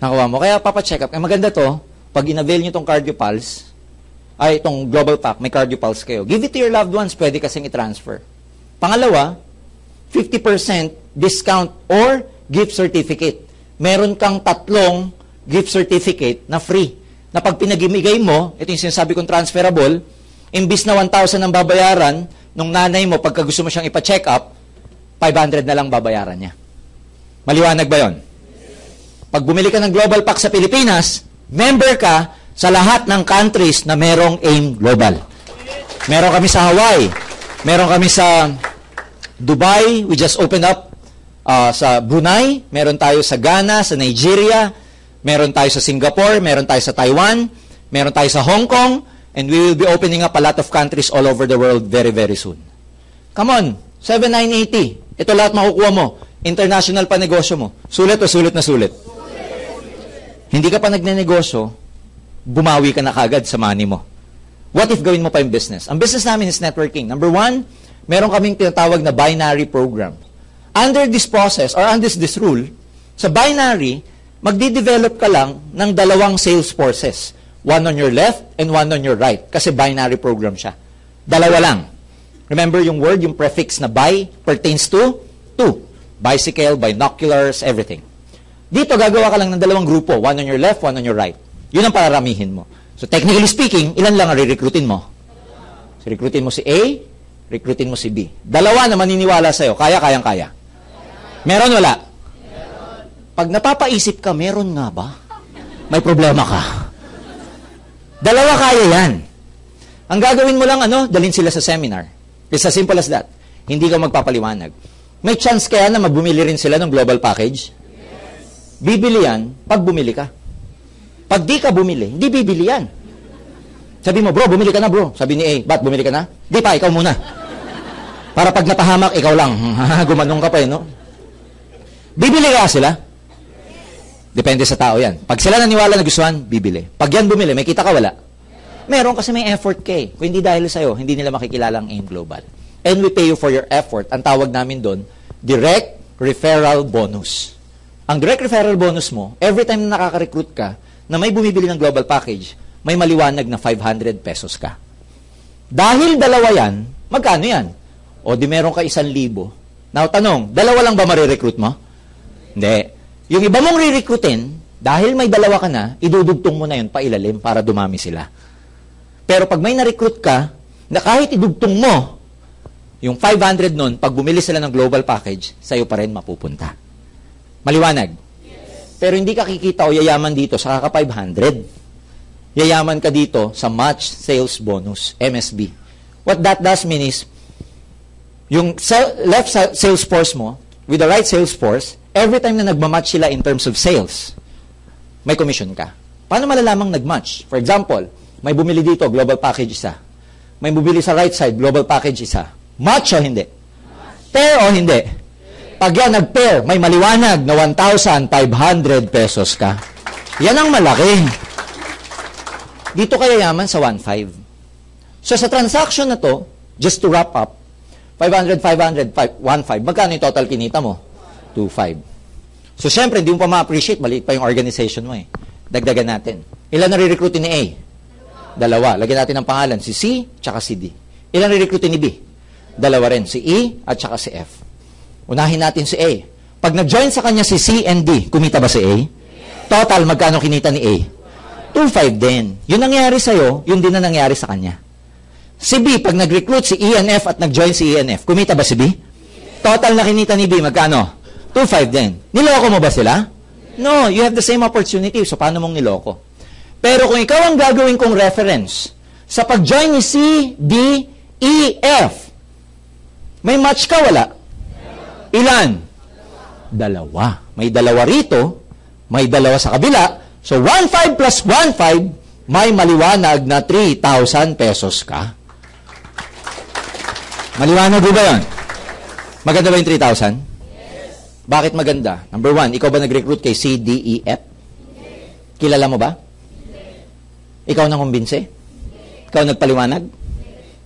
Nakuha mo. Kaya papacheck up. Maganda to, pag in-avail nyo itong cardio pulse, itong global pack, may cardio pulse kayo. Give it to your loved ones, pwede kasing i-transfer. Pangalawa, 50% discount or gift certificate. Meron kang 3 gift certificate na free. Na pag pinagimigay mo, ito yung sinasabi kong transferable, imbis na 1,000 ang babayaran, nung nanay mo, pagka gusto mo siyang ipa-check up, 500 na lang babayaran niya. Maliwanag ba yon? Pag bumili ka ng Global Pack sa Pilipinas, member ka sa lahat ng countries na merong AIM Global. Meron kami sa Hawaii, meron kami sa Dubai, we just opened up sa Brunei, meron tayo sa Ghana, sa Nigeria, meron tayo sa Singapore, meron tayo sa Taiwan, meron tayo sa Hong Kong, and we will be opening up a lot of countries all over the world very, very soon. Come on, 7980. Ito lahat makukuha mo. International pa negosyo mo. Sulit o sulit na sulit? Hindi ka pa nagnenegosyo, bumawi ka na kagad sa money mo. What if gawin mo pa yung business? Ang business namin is networking. Number 1, meron kaming tinatawag na binary program. Under this process, or under this rule, sa binary, magdi-develop ka lang ng dalawang sales forces. One on your left and one on your right. Kasi binary program siya. Dalawa lang. Remember yung word, yung prefix na bi pertains to two. Bicycle, binoculars, everything. Dito, gagawa ka lang ng dalawang grupo. One on your left, one on your right. Yun ang pararamihin mo. So technically speaking, ilan lang ang re-recruitin mo? So, recruitin mo si A, recruitin mo si B. Dalawa na maniniwala sa'yo. Kaya-kayang-kaya. Meron, wala? Pag napapaisip ka, meron nga ba? May problema ka. Dalawa kaya yan. Ang gagawin mo lang, dalhin sila sa seminar. It's as simple as that. Hindi ka magpapaliwanag. May chance kaya na magbumili rin sila ng global package? Yes. Bibili yan pag bumili ka. Pag di ka bumili, hindi bibili yan. Sabi mo, bro, bumili ka na, bro. Sabi ni A, ba't bumili ka na? Di pa, ikaw muna. Para pag napahamak, ikaw lang. Gumanong ka pa no? Bibili kaya sila? Depende sa tao yan. Pag sila naniwala na gustuhan, bibili. Pag yan bumili, may kita ka, wala? Meron kasi may effort ka eh. Kung hindi dahil sa'yo, hindi nila makikilala ang AIM Global. And we pay you for your effort. Ang tawag namin doon, direct referral bonus. Ang direct referral bonus mo, every time na nakaka-recruit ka, na may bumibili ng global package, may maliwanag na 500 pesos ka. Dahil dalawa yan, magkano yan? O di meron ka 1,000. Now, tanong, dalawa lang ba marirecruit mo? Hindi. Yung iba mong re-recruitin, dahil may dalawa ka na, idudugtong mo na yun pailalim para dumami sila. Pero pag may na-recruit ka, na kahit idugtong mo, yung 500 nun, pag bumili sila ng global package, sa'yo pa rin mapupunta. Maliwanag? Yes. Pero hindi ka kikita o yayaman dito sa kaka 500. Yayaman ka dito sa match sales bonus, MSB. What that does mean is, yung left sales force mo, with the right sales force, every time na nagmamatch sila in terms of sales, may commission ka. Paano malalamang nagmatch? For example, may bumili dito, global package isa. May bumili sa right side, global package isa. Match o hindi? Pair o hindi? Pag yan nag-pair, may maliwanag na 1,500 pesos ka. Yan ang malaki. Dito kaya yaman sa 1,500. So sa transaction na to, just to wrap up, 500, 500, 1,500. Magkano yung total kinita mo? 2,500. So, syempre, hindi mo pa ma-appreciate. Maliit pa yung organization mo eh. Dagdagan natin. Ilan na re-recruitin ni A? Dalawa. Lagyan natin ang pangalan. Si C, tsaka si D. Ilan re-recruitin ni B? Dalawa rin. Si E, at tsaka si F. Unahin natin si A. Pag nag-join sa kanya si C and D, kumita ba si A? Total, magkano kinita ni A? 2,500 din. Yun nangyari sa'yo, yun din na nangyari sa kanya. Si B, pag nag-recruit si E and F at nag-join si E and F, kumita ba si B? Total na kinita ni B, magkano? 2,500 din. Niloko mo ba sila? No, you have the same opportunity. So, paano mong niloko? Pero kung ikaw ang gagawin kong reference sa pag-join ni C, D, E, F, may match ka, wala? Ilan? Dalawa. May dalawa rito, may dalawa sa kabila. So, 1,500 plus 1,500, may maliwanag na 3,000 pesos ka. Maliwanag ba yun? Maganda ba yung 3,000? Bakit maganda? Number 1, ikaw ba nag-recruit kay C, D, E, F? Kilala mo ba? Ikaw nang kumbinse? Ikaw nagpaliwanag?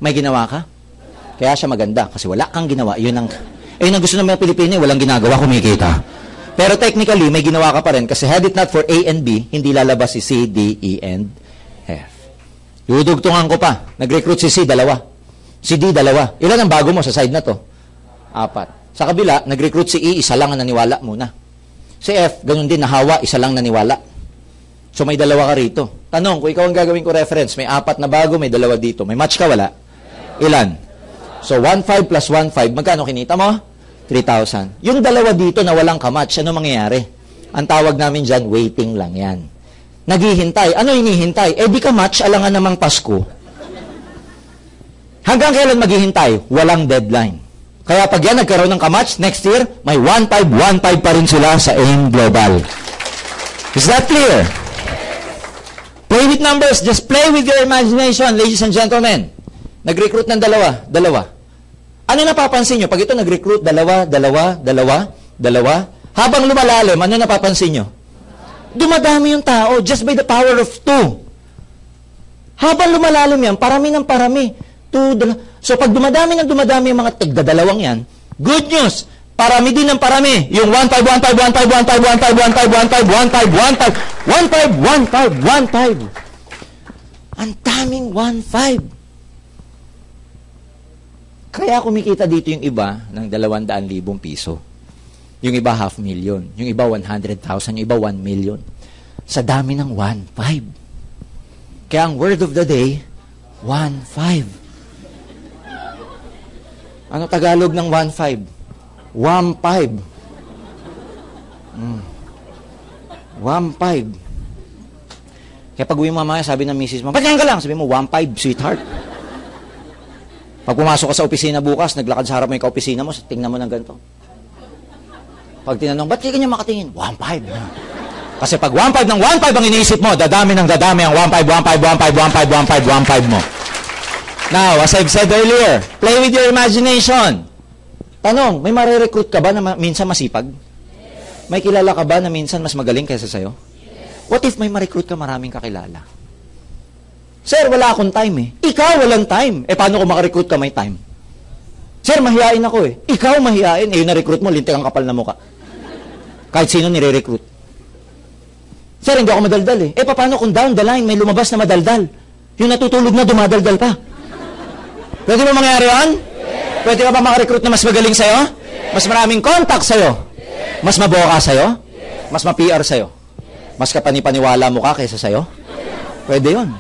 May ginawa ka? Kaya siya maganda. Kasi wala kang ginawa. Yun ang gusto ng mga Pilipino, walang ginagawa, kumikita. Pero technically, may ginawa ka pa rin. Kasi had it not for A and B, hindi lalabas si C, D, E, and F. Dudugtungan ko pa. Nag-recruit si C, dalawa. Si D, dalawa. Ilan ang bago mo sa side na to? 4. Sa kabila, nag-recruit si E, isa lang ang naniwala muna. Si F, ganun din, nahawa, isa lang naniwala. So may dalawa ka rito. Tanong, kung ikaw ang gagawin ko reference, may 4 na bago, may 2 dito. May match ka, wala? Ilan? So 1,500 plus 1,500, magkano kinita mo? 3,000. Yung 2 dito na walang kamatch, ano mangyayari? Ang tawag namin dyan, waiting lang yan. Naghihintay. Ano hinihintay? Eh di ka match, alangan namang Pasko. Hanggang kailan maghihintay? Walang deadline. Kaya pag yan nagkaroon ng kamatch, next year, may 1,500 pa rin sila sa AIM Global. Is that clear? Play with numbers. Just play with your imagination, ladies and gentlemen. Nag-recruit ng dalawa. Ano napapansin nyo? Pag ito nag-recruit, dalawa. Habang lumalalim, ano napapansin nyo? Dumadami yung tao just by the power of 2. Habang lumalalim yan, parami ng parami. So, pag dumadami yung mga tigda-dalawang yan, good news, Parami din ng parami. Yung 15, 15, 15. Ang daming 15. Kaya kumikita dito yung iba ng 200,000 piso. Yung iba 500,000. Yung iba 100,000. Yung iba 1 million. Sa dami ng 15. Kaya ang word of the day, 15. Ano Tagalog ng 15? 15. 15. Kaya pag uwi mo mamaya, sabi ng misis mo, "Ba't ka lang?" Sabi mo, 15, sweetheart. Pag pumasok ka sa opisina bukas, naglakad sa harap mo yung ka-opisina mo, tingnan mo ng ganito. Pag tinanong, "Ba't di ka niya makatingin?" 15. Kasi pag 15 ng 15 ang iniisip mo, dadami ng dadami ang 15 mo. Now, as I've said earlier, play with your imagination. Tanong, may marirecruit ka ba na minsan masipag? May kilala ka ba na minsan mas magaling kaysa sa'yo? What if may ma-recruit ka maraming kakilala? Sir, wala akong time eh. Ikaw walang time. Paano kung makarecruit ka may time? Sir, mahihain ako eh. Ikaw mahihain. Yung na-recruit mo, lintik ang kapal na muka. Kahit sino nire-recruit. Sir, hindi ako madaldal eh. Paano kung down the line may lumabas na madaldal? Yung natutulog na dumadaldal pa. Pwede mo mangyari yan? Yes. Pwede ka ba makarecruit na mas magaling sa'yo? Yes. Mas maraming contact sa'yo? Yes. Mas maboka sa'yo? Yes. Mas ma-PR sa'yo? Yes. Mas kapanipaniwala mo ka kaysa sa'yo? Yes. Pwede yun.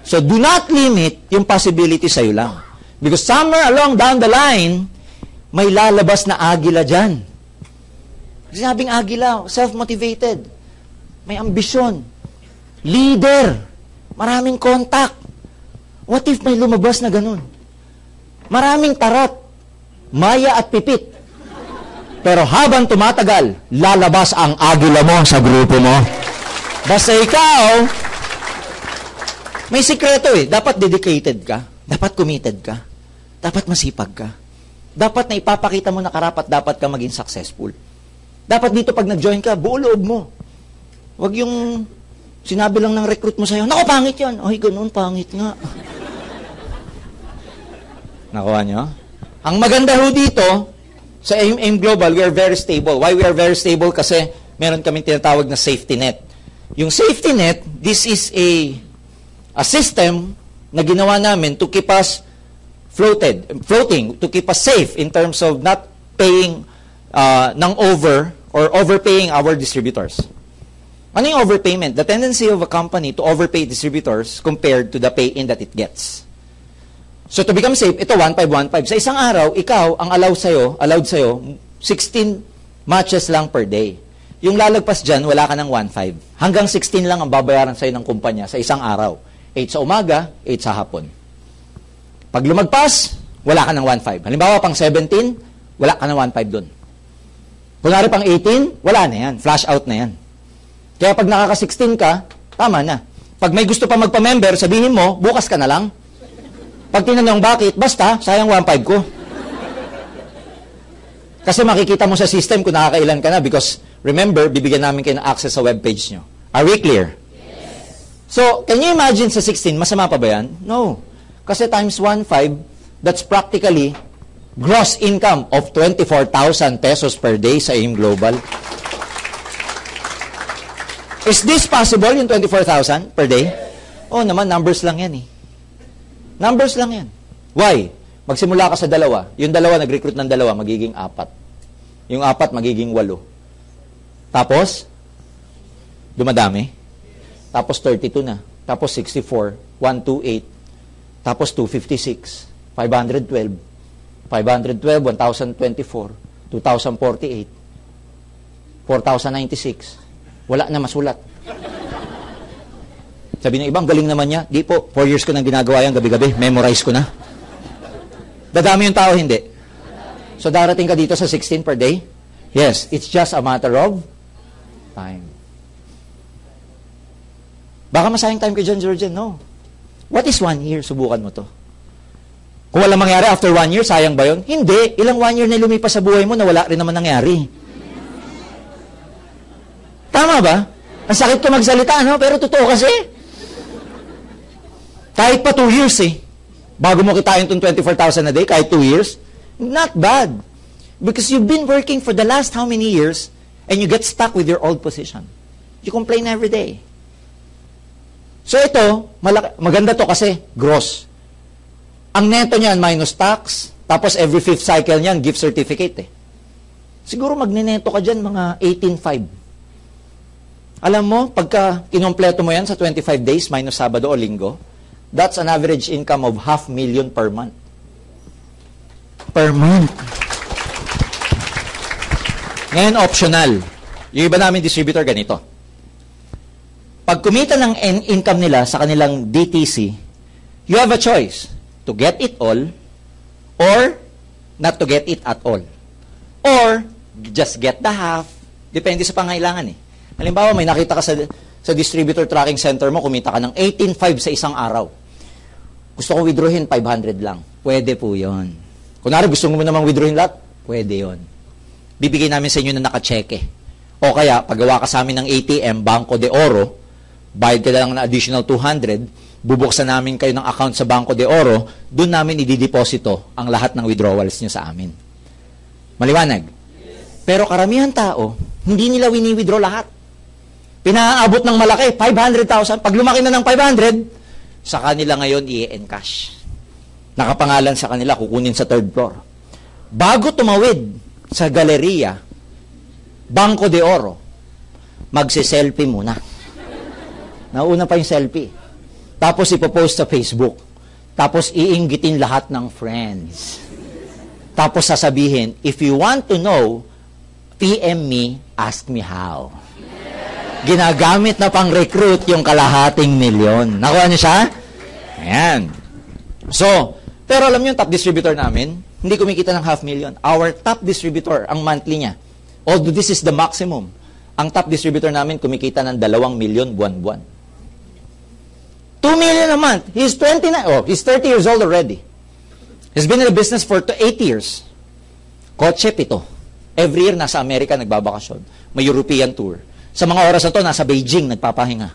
So, do not limit yung possibility sa'yo lang. Because somewhere along down the line, may lalabas na agila dyan. Kasi sabing agila, self-motivated. May ambisyon. Leader. Maraming contact. What if may lumabas na ganun? Maraming tarat, maya at pipit. Pero habang tumatagal, lalabas ang agila mo sa grupo mo. Basta ikaw, may sikreto eh. Dapat dedicated ka. Dapat committed ka. Dapat masipag ka. Dapat na ipapakita mo na karapat dapat ka maging successful. Dapat dito pag nag-join ka, buo loob mo. Huwag yung sinabi lang ng recruit mo sa'yo, "Naku, pangit yan." Ay, ganun, pangit nga. Nakuha nyo? Ang maganda ho dito, sa AIM Global, we are very stable. Why we are very stable? Kasi meron kaming tinatawag na safety net. Yung safety net, this is a system na ginawa namin to keep us floating, to keep us safe in terms of not paying ng over or overpaying our distributors. Ano yung overpayment? The tendency of a company to overpay distributors compared to the pay-in that it gets. So to become safe, ito 1515. Sa isang araw, ikaw, ang allowed sa'yo, 16 matches lang per day. Yung lalagpas dyan, wala ka ng 15. Hanggang 16 lang ang babayaran sa'yo ng kumpanya sa isang araw. 8 sa umaga, 8 sa hapon. Pag lumagpas, wala ka ng 15. Halimbawa, pang 17, wala ka ng 15 doon. Kunwari pang 18, wala na yan. Flash out na yan. Kaya pag nakaka-16 ka, tama na. Pag may gusto pa magpa-member, sabihin mo, bukas ka na lang. Pag tinanong bakit, basta, sayang 15 ko. Kasi makikita mo sa system kung nakakailan ka na because, remember, bibigyan namin kayo ng access sa webpage nyo. Are we clear? Yes. So, can you imagine sa 16, masama pa ba yan? No. Kasi times 1.5, that's practically gross income of 24,000 pesos per day sa AIM Global. Is this possible, yung 24,000 per day? Oh, naman, numbers lang yan eh. Numbers lang yan. Why? Magsimula ka sa dalawa. Yung dalawa, nag-recruit ng dalawa, magiging 4. Yung 4, magiging 8. Tapos, dumadami. Tapos 32 na. Tapos 64, 128. Tapos 256, 512, 1,024, 2,048, 4,096. Wala na masulat. Sabi ng ibang, galing naman niya. Di po, 4 years ko nang ginagawa yan, gabi-gabi. Memorize ko na. Dadami yung tao, hindi. So, darating ka dito sa 16 per day? Yes, it's just a matter of time. Baka masayang time ka dyan, Georgian. No. What is 1 year? Subukan mo to. Kung walang mangyari after 1 year, sayang ba yun? Hindi. Ilang 1 year na lumipas sa buhay mo na wala rin naman nangyari. Tama ba? Ang sakit ko magsalita, no? Pero totoo kasi. Kahit pa 2 years eh. Bago mo kitain itong 24,000 a day, kahit 2 years, not bad. Because you've been working for the last how many years and you get stuck with your old position. You complain every day. So ito, maganda to kasi gross. Ang neto niyan minus tax, tapos every fifth cycle niyan, gift certificate eh. Siguro magneneto ka dyan mga 18.5. Alam mo, pagka kinompleto mo yan sa 25 days minus Sabado o Linggo, that's an average income of 500,000 per month. Per month. Ngayon, optional. Yung iba namin distributor, ganito. Pag kumita ng income nila sa kanilang DTC, you have a choice to get it all or not to get it at all. Or just get the half. Depende sa pangailangan eh. Halimbawa, may nakita ka sa distributor tracking center mo, kumita ka ng 18.5 sa isang araw. Gusto ko withdrawin 500 lang. Pwede po yun. Kunwari, gusto mo namang withdrawin lahat? Pwede yun. Bibigay namin sa inyo na nakacheque. O kaya, paggawa ka sa amin ng ATM, Banco de Oro, bayad ka lang na additional 200, bubuksan namin kayo ng account sa Banco de Oro, doon namin idideposito ang lahat ng withdrawals nyo sa amin. Maliwanag? Pero karamihan tao, hindi nila wini-withdraw lahat. Pinaabot ng malaki, 500,000. Pag lumaki na ng 500, sa kanila ngayon i-encash. Nakapangalan sa kanila, kukunin sa third floor. Bago tumawid sa galeriya, Banco de Oro, magse-selfie muna. Nauna pa yung selfie. Tapos ipopost sa Facebook. Tapos iinggitin lahat ng friends. Tapos sasabihin, if you want to know, PM me, ask me how. Ginagamit na pang-recruit yung kalahating milyon. Nakuha niyo siya? Ayan. So, pero alam niyo yung top distributor namin, hindi kumikita ng 500,000. Our top distributor, ang monthly niya, although this is the maximum, ang top distributor namin kumikita ng 2 million buwan-buwan. 2 million a month. He's 29, he's 30 years old already. He's been in the business for 8 years. Kotse, 7. Every year, nasa Amerika nagbabakasyon. May European tour. Sa mga oras na to, nasa Beijing, nagpapahinga.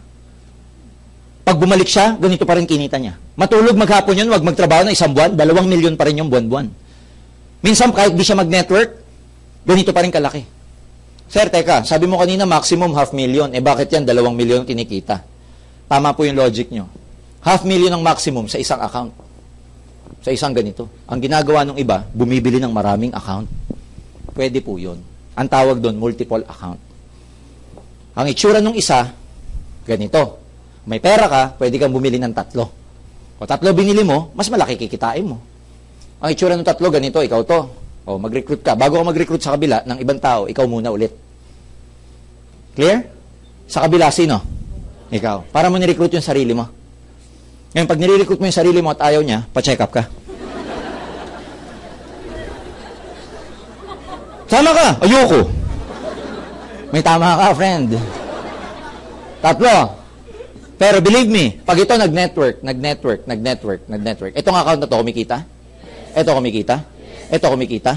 Pag bumalik siya, ganito pa rin kinita niya. Matulog maghapon yun, wag magtrabaho na 1 buwan, 2 milyon pa rin yung buwan-buwan. Minsan, kahit di siya mag-network, ganito pa rin kalaki. Sir, teka, sabi mo kanina maximum 500,000. Bakit yan 2 milyon kinikita? Tama po yung logic nyo. 500,000 ang maximum sa isang account. Sa isang ganito. Ang ginagawa ng iba, bumibili ng maraming account. Pwede po yun. Ang tawag doon, multiple account. Ang itsura ng isa, ganito. May pera ka, pwede kang bumili ng 3. O 3 binili mo, mas malaki kikitain mo. Ang itsura ng 3, ganito, ikaw to. O mag-recruit ka. Bago ka mag-recruit sa kabila ng ibang tao, ikaw muna ulit. Clear? Sa kabila, sino? Ikaw. Para mo ni-recruit yung sarili mo. Ngayon, pag nire-recruit mo yung sarili mo at ayaw niya, pa-check up ka. Sama ka. Ayoko. May tama ka, friend. 3. Pero believe me, pag ito nag-network, itong account na to, kumikita? Ito kumikita? Ito kumikita?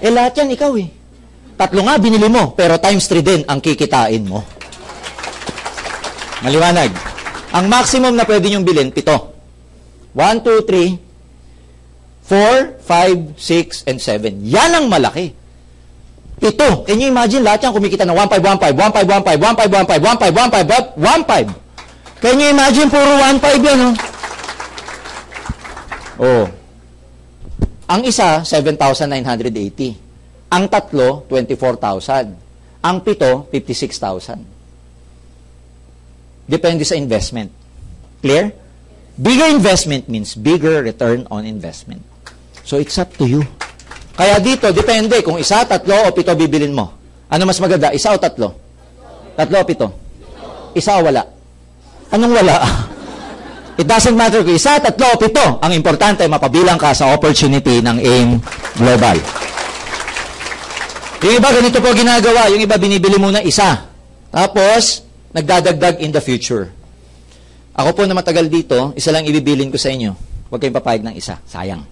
Lahat yan, ikaw eh. 3 nga, binili mo, pero times 3 din ang kikitain mo. Maliwanag. Ang maximum na pwede niyong bilhin, 7. 1, 2, 3, 4, 5, 6, and 7. Yan ang malaki. 7. Can you imagine lahat yan kumikita ng 1,515, 1,515, 1,515, 1,515. Can you imagine puro 1,5 yan, no? Oh. Ang isa, 7,980. Ang 3, 24,000. Ang 7, 56,000. Depende sa investment. Clear? Bigger investment means bigger return on investment. So, it's up to you. Kaya dito, depende kung 1, 3, o 7 bibilin mo. Ano mas maganda? 1 o 3? 3 o 7? 1 o wala? Anong wala? It doesn't matter kung 1, 3 o 7. Ang importante, mapabilang ka sa opportunity ng AIM Global. Yung iba, ganito po ginagawa. Yung iba, binibili muna 1. Tapos, nagdadagdag in the future. Ako po na matagal dito, 1 lang ibibilin ko sa inyo. Huwag kayong papayag ng 1. Sayang.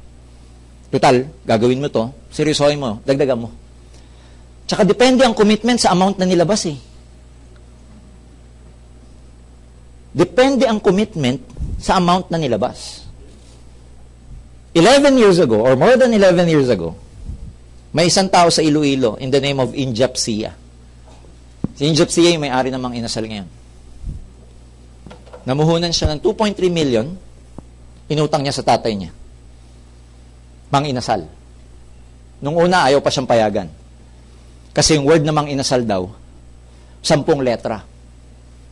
Total, gagawin mo to, seryosohin mo, dagdagan mo. Tsaka depende ang commitment sa amount na nilabas eh. Depende ang commitment sa amount na nilabas. 11 years ago, or more than 11 years ago, May isang tao sa Iloilo in the name of Injap Sia. Si Injap Sia yung may-ari ng Mang Inasal ngayon. Namuhunan siya ng 2.3 million, inutang niya sa tatay niya. Mang Inasal. Nung una, ayaw pa siyang payagan. Kasi yung word na Mang Inasal daw, 10 letra.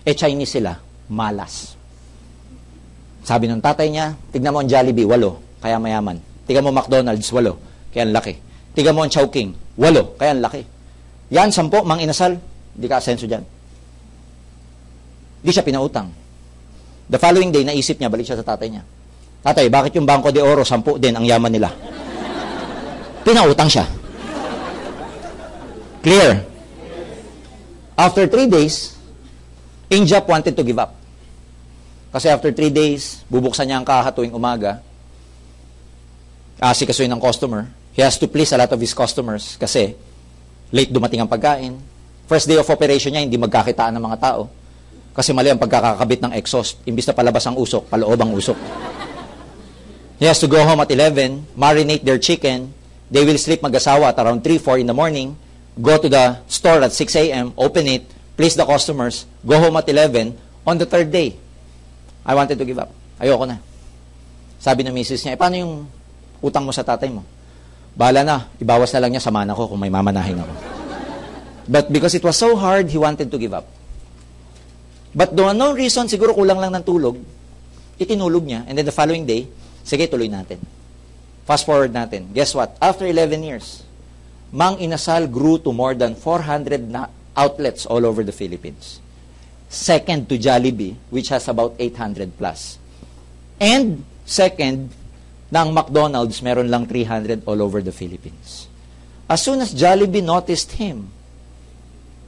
Chinese sila, malas. Sabi ng tatay niya, tignan mo ang Jollibee, 8, kaya mayaman. Tignan mo McDonald's, 8, kaya ang laki. Tignan mo ang Chowking, 8, kaya ang laki. Yan, 10, Mang Inasal, hindi ka asenso dyan. Hindi siya pinautang. The following day, naisip niya, balik siya sa tatay niya. Tatay, bakit yung Bangko de Oro, 10 din ang yaman nila? Pinautang siya. Clear? After 3 days, Injap wanted to give up. Kasi after 3 days, bubuksan niya ang kaha tuwing umaga. Asikasuhin ng customer. He has to please a lot of his customers kasi late dumating ang pagkain. First day of operation niya, hindi magkakitaan ng mga tao. Kasi mali ang pagkakakabit ng exhaust. Imbis na palabas ang usok, paloob ang usok. He has to go home at 11, marinate their chicken. They will sleep mag-asawa at around 3, 4 in the morning. Go to the store at 6 a.m., open it, please the customers, go home at 11. On the 3rd day, I wanted to give up. Ayoko na. Sabi ng misis niya, paano yung utang mo sa tatay mo? Bahala na, ibawas na lang niya sa mana ko kung may mamanahin ako. But because it was so hard, he wanted to give up. But the unknown reason, siguro kulang lang ng tulog, itinulog niya, and then the following day, sige, tuloy natin. Fast forward natin. Guess what? After 11 years, Mang Inasal grew to more than 400 outlets all over the Philippines. Second to Jollibee, which has about 800 plus. And second, ng McDonald's, meron lang 300 all over the Philippines. As soon as Jollibee noticed him,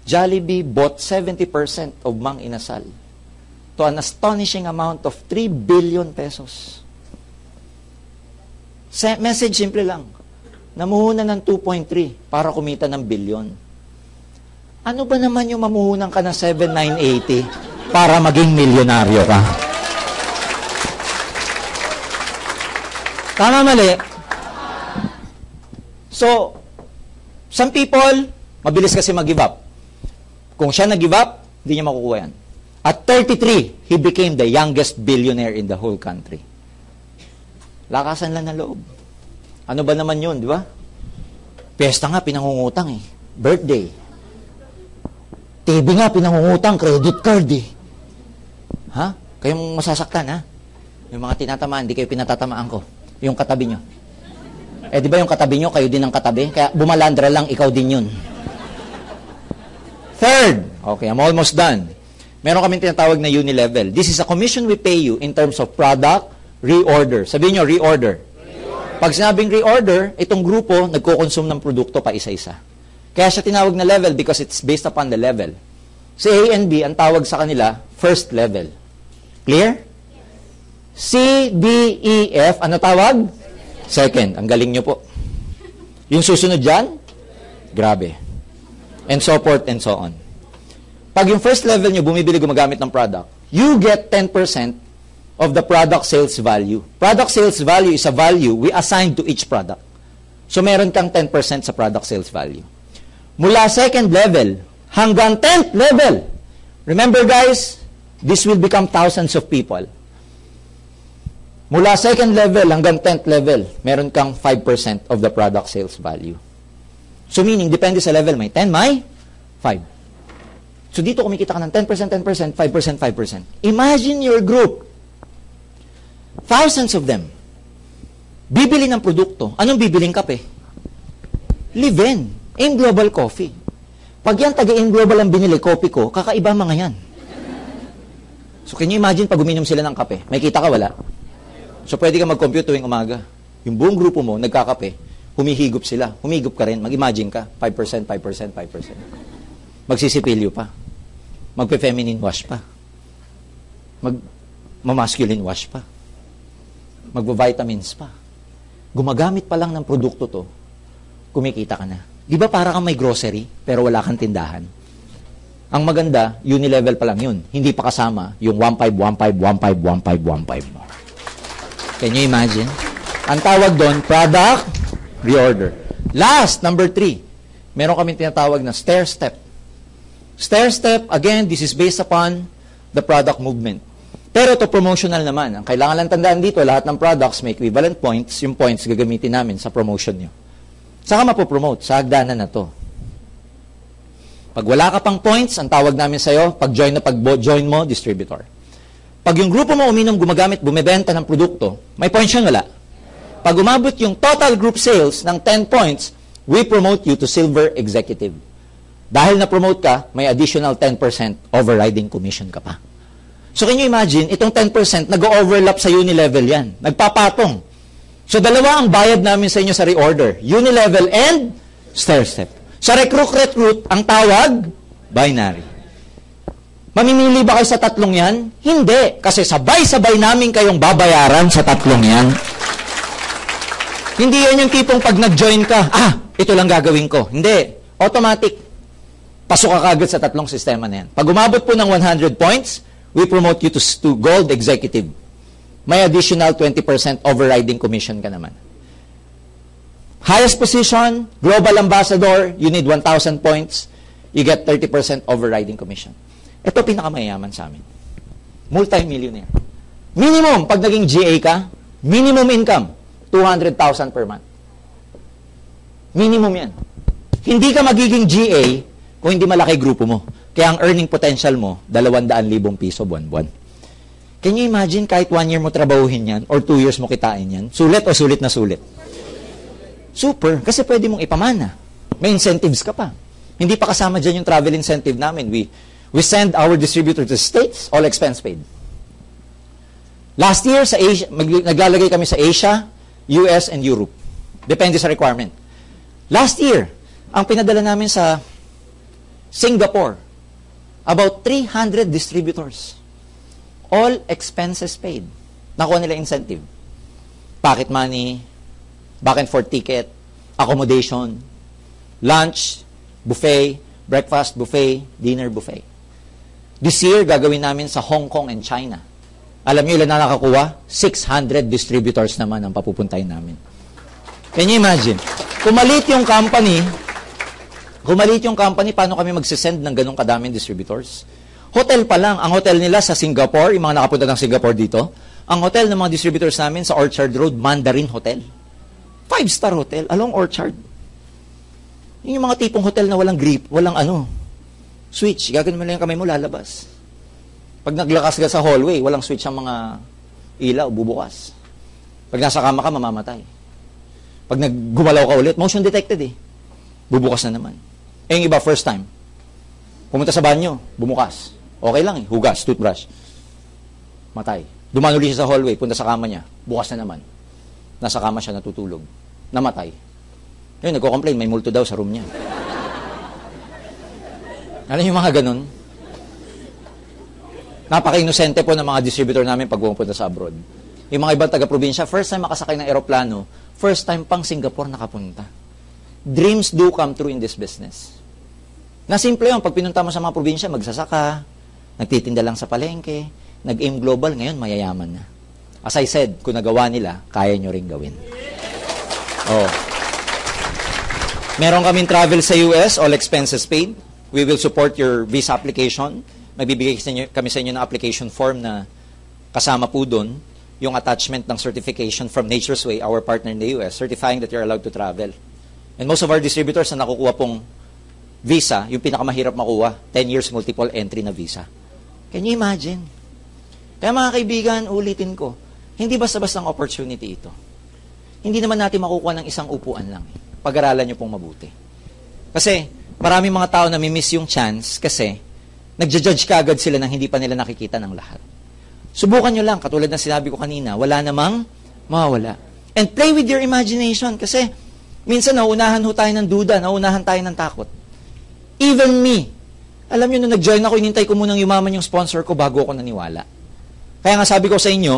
Jollibee bought 70% of Mang Inasal to an astonishing amount of 3 billion pesos. Message simple lang. Namuhunan ng 2.3 para kumita ng bilyon. Ano ba naman yung mamuhunan ka ng 7,980 para maging milyonaryo ka? Tama, mali? So, some people, mabilis kasi mag-give up. Kung siya nag-give up, hindi niya makukuha yan. At 33, he became the youngest billionaire in the whole country. Lakasan lang ng loob. Ano ba naman yun, di ba? Piyesta nga, pinangungutang eh. Birthday. TV nga, pinangungutang, credit card eh. Ha? Kayong masasaktan, ha? Yung mga tinatamaan, di kayo pinatatamaan ko. Yung katabi nyo. Eh, di ba yung katabi nyo, kayo din ang katabi? Kaya bumalandra lang, ikaw din yun. Third, okay, I'm almost done. Meron kaming tinatawag na unilevel. This is a commission we pay you in terms of product reorder. Sabihin nyo, reorder. Pag sinabing reorder, itong grupo nagko-consume ng produkto pa isa-isa. Kaya siya tinawag na level because it's based upon the level. Si A and B, ang tawag sa kanila, first level. Clear? C, D, E, F, ano tawag? Second. Ang galing nyo po. Yung susunod dyan, grabe. And so forth and so on. Pag yung first level nyo, bumibili gumagamit ng product, you get 10% of the product sales value. Product sales value is a value we assign to each product. So meron kang 10% sa product sales value. Mula second level hanggang 10th level. Remember guys, this will become thousands of people. Mula second level hanggang 10th level, meron kang 5% of the product sales value. So meaning, depende sa level, may 10, may 5. So dito kumikita ka ng 10%, 10%, 5%, 5%. Imagine your group. Thousands of them. Bibili ng produkto. Anong bibiling kape? Live-in. In Global Coffee. Pag yan taga-in Global ang binili, coffee ko, kakaiba mga yan. So can you imagine pag uminom sila ng kape? May kita ka, wala? So pwede ka mag-compute tuwing umaga. Yung buong grupo mo, nagkakape, humihigop sila. Humigop ka rin. Mag-imagine ka. 5%, 5%, 5%. Magsisipilyo pa. Magpe-feminine wash pa. Mag-masculine wash pa. Magbo-vitamins pa. Gumagamit pa lang ng produkto to, kumikita ka na. Di ba para kang may grocery, pero wala kang tindahan? Ang maganda, unilevel pa lang yun. Hindi pa kasama yung 15, 15, 15, 15, 15. Can you imagine? Ang tawag doon, product reorder. Last, number 3, meron kami tinatawag na stair step. Stair step, again, this is based upon the product movement. Pero ito promotional naman. Ang kailangan lang tandaan dito, lahat ng products may equivalent points. Yung points gagamitin namin sa promotion nyo. Saka mapopromote, sa hagdanan na to. Pag wala ka pang points, ang tawag namin sa'yo, pag-join mo, distributor. Pag yung grupo mo uminom, gumagamit, bumibenta ng produkto, may points yun, wala. Pag umabot yung total group sales ng 10 points, we promote you to silver executive. Dahil na-promote ka, may additional 10% overriding commission ka pa. So can you imagine, itong 10% nag-overlap sa unilevel yan. Nagpapatong. So dalawa ang bayad namin sa inyo sa reorder. Unilevel and stair step. Sa recruit, ang tawag, binary. Mamimili ba kayo sa tatlong yan? Hindi. Kasi sabay-sabay namin kayong babayaran sa tatlong yan. Hindi yan yung tipong pag nag-join ka, ito lang gagawin ko. Hindi. Automatic. Pasok ka kagad sa tatlong sistema na yan. Pag umabot po ng 100 points, we promote you to gold executive. May additional 20% overriding commission ka naman. Highest position, global ambassador, you need 1,000 points, you get 30% overriding commission. Ito pinakamayaman sa amin. Multi-millionaire. Minimum, pag naging GA ka, minimum income, 200,000 per month. Minimum yan. Hindi ka magiging GA kung hindi malaki grupo mo. Kaya ang earning potential mo, 200,000 piso buwan-buwan. Can you imagine kahit 1 year mo trabahuhin yan or 2 years mo kitain yan? Sulit o sulit na sulit? Super. Kasi pwede mong ipamana. May incentives ka pa. Hindi pa kasama dyan yung travel incentive namin. We send our distributor to the States, all expense paid. Last year, sa Asia, naglalagay kami sa Asia, US, and Europe. Depende sa requirement. Last year, ang pinadala namin sa Singapore, about 300 distributors. All expenses paid. Nakuha nila incentive. Pocket money, back and forth ticket, accommodation, lunch, buffet, breakfast buffet, dinner buffet. This year, gagawin namin sa Hong Kong and China. Alam niyo ilan na nakakuha? 600 distributors naman ang papupuntahin namin. Can you imagine? Kung maliit yung company, paano kami magsisend ng ganong kadaming distributors? Hotel pa lang. Ang hotel nila sa Singapore, yung mga nakapunta ng Singapore dito, ang hotel ng mga distributors namin sa Orchard Road, Mandarin Hotel. 5-star hotel, along Orchard. Yung mga tipong hotel na walang grip, walang switch. Gagawin mo lang yung kamay mo, lalabas. Pag naglakas ka sa hallway, walang switch ang mga ilaw, bubukas. Pag nasa kama ka, mamamatay. Pag naggumalaw ka ulit, motion detected bubukas na naman. Yung iba, first time. Pumunta sa banyo, bumukas. Okay lang hugas, toothbrush. Matay. Dumaan ulit siya sa hallway, punta sa kama niya, bukas na naman. Nasa kama siya natutulog. Namatay. Yun, nagko-complain, may multo daw sa room niya. Alam yung mga ganun? Napaka-inosente po ng mga distributor namin pag pumunta sa abroad. Yung mga ibang taga-probinsya, first time makasakay ng aeroplano, first time pang Singapore nakapunta. Dreams do come true in this business. Na simple yun, pag pinunta mo sa mga probinsya, magsasaka, nagtitinda lang sa palengke, nag-aim global, ngayon mayayaman na. As I said, kung nagawa nila, kaya nyo rin gawin. Meron kaming travel sa US, all expenses paid. We will support your visa application. Magbibigay kami sa inyo ng application form na kasama po doon yung attachment ng certification from Nature's Way, our partner in the US, certifying that you're allowed to travel. And most of our distributors na nakukuha pong visa, yung pinakamahirap makuha, 10 years multiple entry na visa. Can you imagine? Kaya mga kaibigan, ulitin ko, hindi basta-basta ang opportunity ito. Hindi naman natin makukuha ng isang upuan lang. Pag-aralan nyo pong mabuti. Kasi maraming mga tao na mimiss yung chance kasi nagja-judge ka agad sila nang hindi pa nila nakikita ng lahat. Subukan nyo lang, katulad ng sinabi ko kanina, wala namang mawawala. And play with your imagination kasi minsan nauunahan ho tayo ng duda, nauunahan tayo ng takot. Even me. Alam nyo, nung nag-join ako, inintay ko munang yumaman yung sponsor ko bago ako naniwala. Kaya nga sabi ko sa inyo,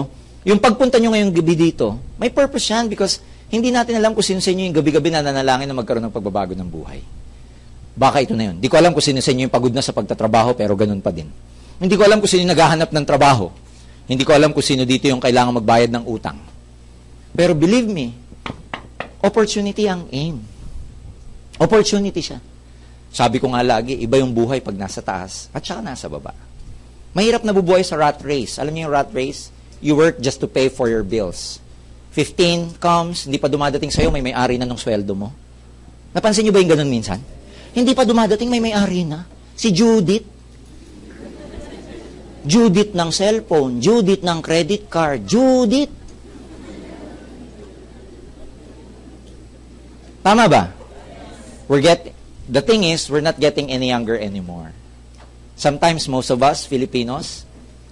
yung pagpunta nyo ngayong gabi dito, may purpose yan because hindi natin alam kung sino sa inyo yung gabi-gabi na nanalangin na magkaroon ng pagbabago ng buhay. Baka ito na yun. Hindi ko alam kung sino sa inyo yung pagod na sa pagtatrabaho pero ganun pa din. Hindi ko alam kung sino yung naghahanap ng trabaho. Hindi ko alam kung sino dito yung kailangan magbayad ng utang. Pero believe me, opportunity ang aim. Opportunity siya. Sabi ko nga lagi, iba yung buhay pag nasa taas at saka nasa baba. Mahirap na bubuhay sa rat race. Alam niyo yung rat race? You work just to pay for your bills. 15 comes, hindi pa dumadating sa'yo, may-ari na ng sweldo mo. Napansin niyo ba yung ganun minsan? Hindi pa dumadating, may-ari na. Si Judith. Judith ng cellphone, Judith ng credit card, Judith. Tama ba? The thing is, we're not getting any younger anymore. Sometimes, most of us, Filipinos,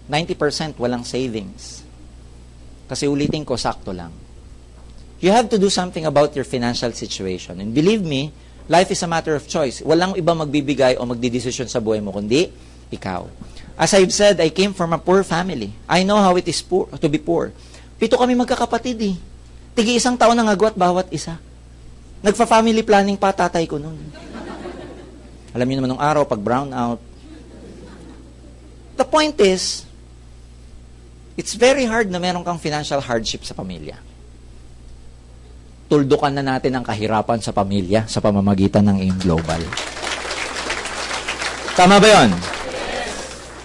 90% walang savings. Kasi ulitin ko, sakto lang. You have to do something about your financial situation. And believe me, life is a matter of choice. Walang iba magbibigay o magdidesisyon sa buhay mo, kundi ikaw. As I've said, I came from a poor family. I know how it is to be poor. 7 kami magkakapatid eh. Tigi 1 taon ang agwat bawat isa. Nagfa-family planning pa tatay ko noon. Alam niyo naman nung araw, pag brown out. The point is, it's very hard na meron kang financial hardship sa pamilya. Tuldukan na natin ang kahirapan sa pamilya sa pamamagitan ng AIM Global. Tama ba yun?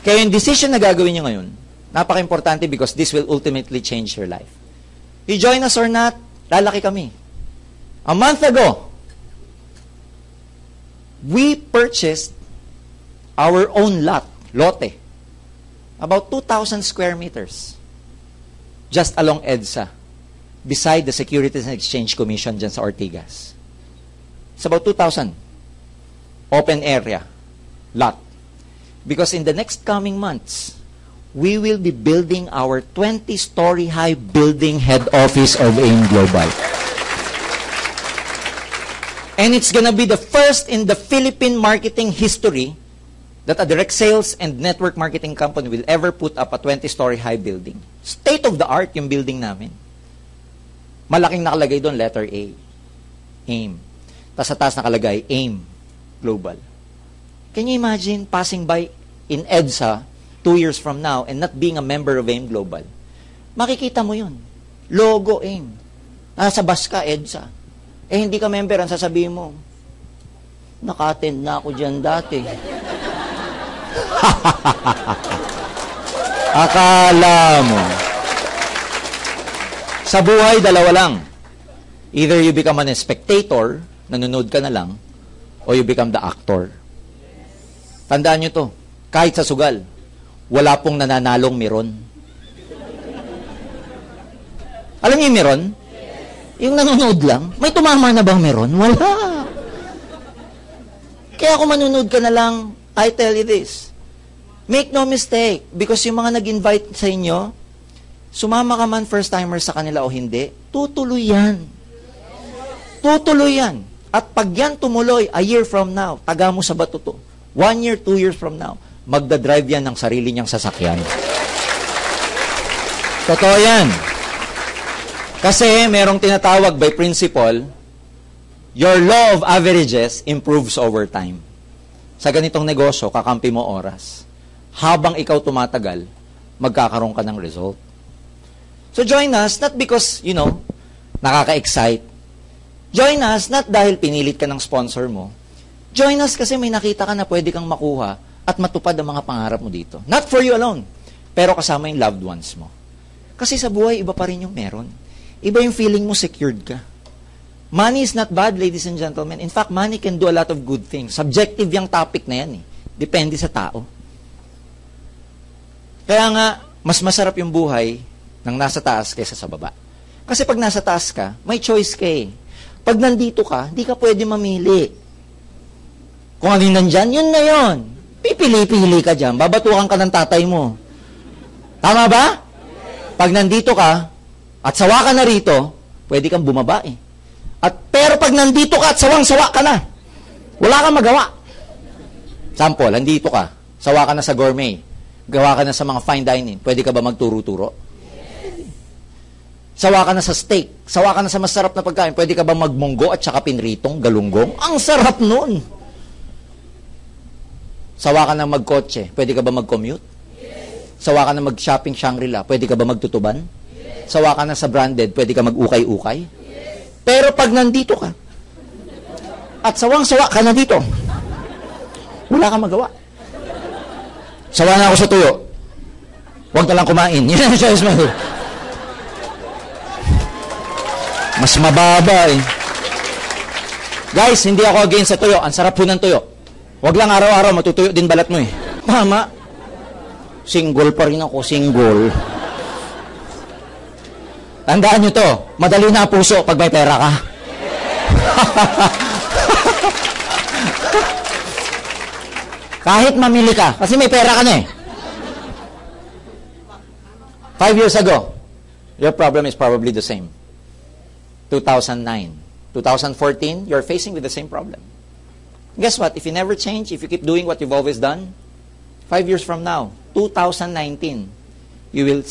Kaya yung decision na gagawin nyo ngayon, napaka-importante because this will ultimately change your life. You join us or not, lalaki kami. A month ago, we purchased our own lote, about 2,000 square meters, just along EDSA, beside the Securities and Exchange Commission dyan sa Ortigas. It's about 2,000. Open area, lot. Because in the next coming months, we will be building our 20-story high building head office of AIM Global. And it's gonna be the first in the Philippine marketing history that a direct sales and network marketing company will ever put up a 20-story high building. State of the art yung building namin. Malaking nakalagay doon, letter A. AIM. Tapos sa taas nakalagay, AIM Global. Can you imagine passing by in EDSA 2 years from now and not being a member of AIM Global? Makikita mo yun. Logo AIM. Nasa bus ka, EDSA. Hindi ka member, ang sasabihin mo, naka-attend na ako dyan dati. Akala mo. Sa buhay, dalawa lang. Either you become a spectator, nanonood ka na lang, or you become the actor. Tandaan nyo to, kahit sa sugal, wala pong nananalong meron. Alam niyo yung meron? Yung nanonood lang, may tumama na bang meron? Wala. Kaya kung manonood ka na lang, I tell you this, make no mistake, because yung mga nag-invite sa inyo, sumama ka man first-timer sa kanila o hindi, tutuloy yan. Tutuloy yan. At pag yan tumuloy, a year from now, taga mo sa bato to. 1 year, 2 years from now, magdadrive yan ng sarili niyang sasakyan. Totoo yan. Kasi merong tinatawag by principle, your law of averages improves over time. Sa ganitong negosyo, kakampi mo oras. Habang ikaw tumatagal, magkakaroon ka ng result. So join us, not because, nakaka-excite. Join us, not dahil pinilit ka ng sponsor mo. Join us kasi may nakita ka na pwede kang makuha at matupad ang mga pangarap mo dito. Not for you alone, pero kasama yung loved ones mo. Kasi sa buhay, iba pa rin yung meron. Iba yung feeling mo secured ka. Money is not bad, ladies and gentlemen. In fact, money can do a lot of good things. Subjective yung topic na yan eh. Depende sa tao. Kaya nga, mas masarap yung buhay ng nasa taas kaysa sa baba. Kasi pag nasa taas ka, may choice ka eh. Pag nandito ka, di ka pwede mamili. Kung ano yung nandyan, yun na yun. Pipili-pili ka dyan. Babatukan ka ng tatay mo. Tama ba? Pag nandito ka, at sawa ka na rito, pwede kang bumaba eh. Pero pag nandito ka at sawang-sawa ka na, wala kang magawa. Sample, nandito ka, sawa ka na sa gourmet, gawa ka na sa mga fine dining, pwede ka ba magturo-turo? Sawa ka na sa steak, sawa ka na sa masarap na pagkain, pwede ka ba magmunggo at saka pinritong galunggong? Ang sarap nun! Sawa ka na magkotse, pwede ka ba mag-commute? Sawa ka na mag-shopping Shangri-La, pwede ka ba magtutuban? Sawa ka na sa branded, pwede ka mag-ukay-ukay? Pero pag nandito ka, At sawang-sawa ka na dito. Wala kang magawa. Sawa na ako sa tuyo. Huwag ka lang kumain. Yan ang choice mo. Mas mababa eh. Guys, hindi ako against sa tuyo. Ang sarap po ng tuyo. Huwag lang araw-araw matutuyo din balat mo eh. Mama, single pa rin ako, single. Tandaan nyo to, madali na puso pag may pera ka. Kahit mamili ka, kasi may pera ka na eh. 5 years ago, your problem is probably the same. 2009, 2014, you're facing with the same problem. Guess what? If you never change, if you keep doing what you've always done, 5 years from now, 2019, you will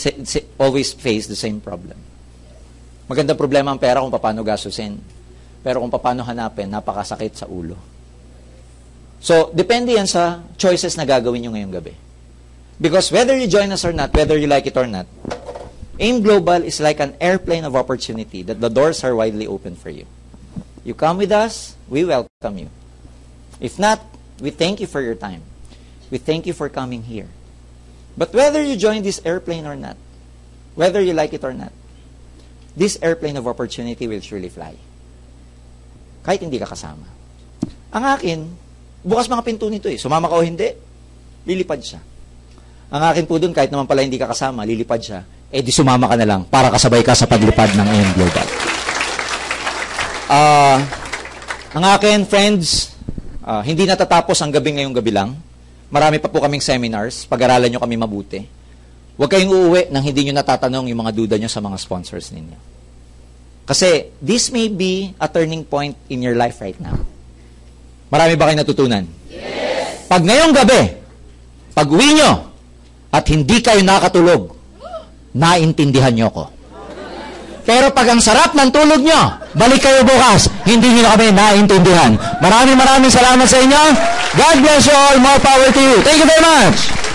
always face the same problem. Maganda problema ang pera kung paano gastusin. Pero kung paano hanapin, napakasakit sa ulo. So, depende yan sa choices na gagawin nyo ngayong gabi. Because whether you join us or not, whether you like it or not, AIM Global is like an airplane of opportunity that the doors are widely open for you. You come with us, we welcome you. If not, we thank you for your time. We thank you for coming here. But whether you join this airplane or not, whether you like it or not, this airplane of opportunity will surely fly. Kahit hindi ka kasama. Ang akin, bukas mga pinto nito eh. Sumama ka o hindi, lilipad siya. Ang akin po dun, kahit naman pala hindi ka kasama, lilipad siya, eh di sumama ka na lang para kasabay ka sa paglipad ng AIM Global. Ang akin, friends, hindi natatapos ang gabi ngayong gabi lang. Marami pa po kaming seminars. Pag-aralan nyo kami mabuti. Huwag kayong uuwi nang hindi nyo natatanong yung mga duda nyo sa mga sponsors ninyo. Kasi this may be a turning point in your life right now. Marami ba kayong natutunan? Yes! Pag ngayong gabi, pag uwi nyo, at hindi kayo nakatulog, naintindihan nyo ko. Pero pag ang sarap ng tulog nyo, balik kayo bukas, hindi nyo na kami naintindihan. Maraming salamat sa inyo. God bless you all. More power to you. Thank you very much.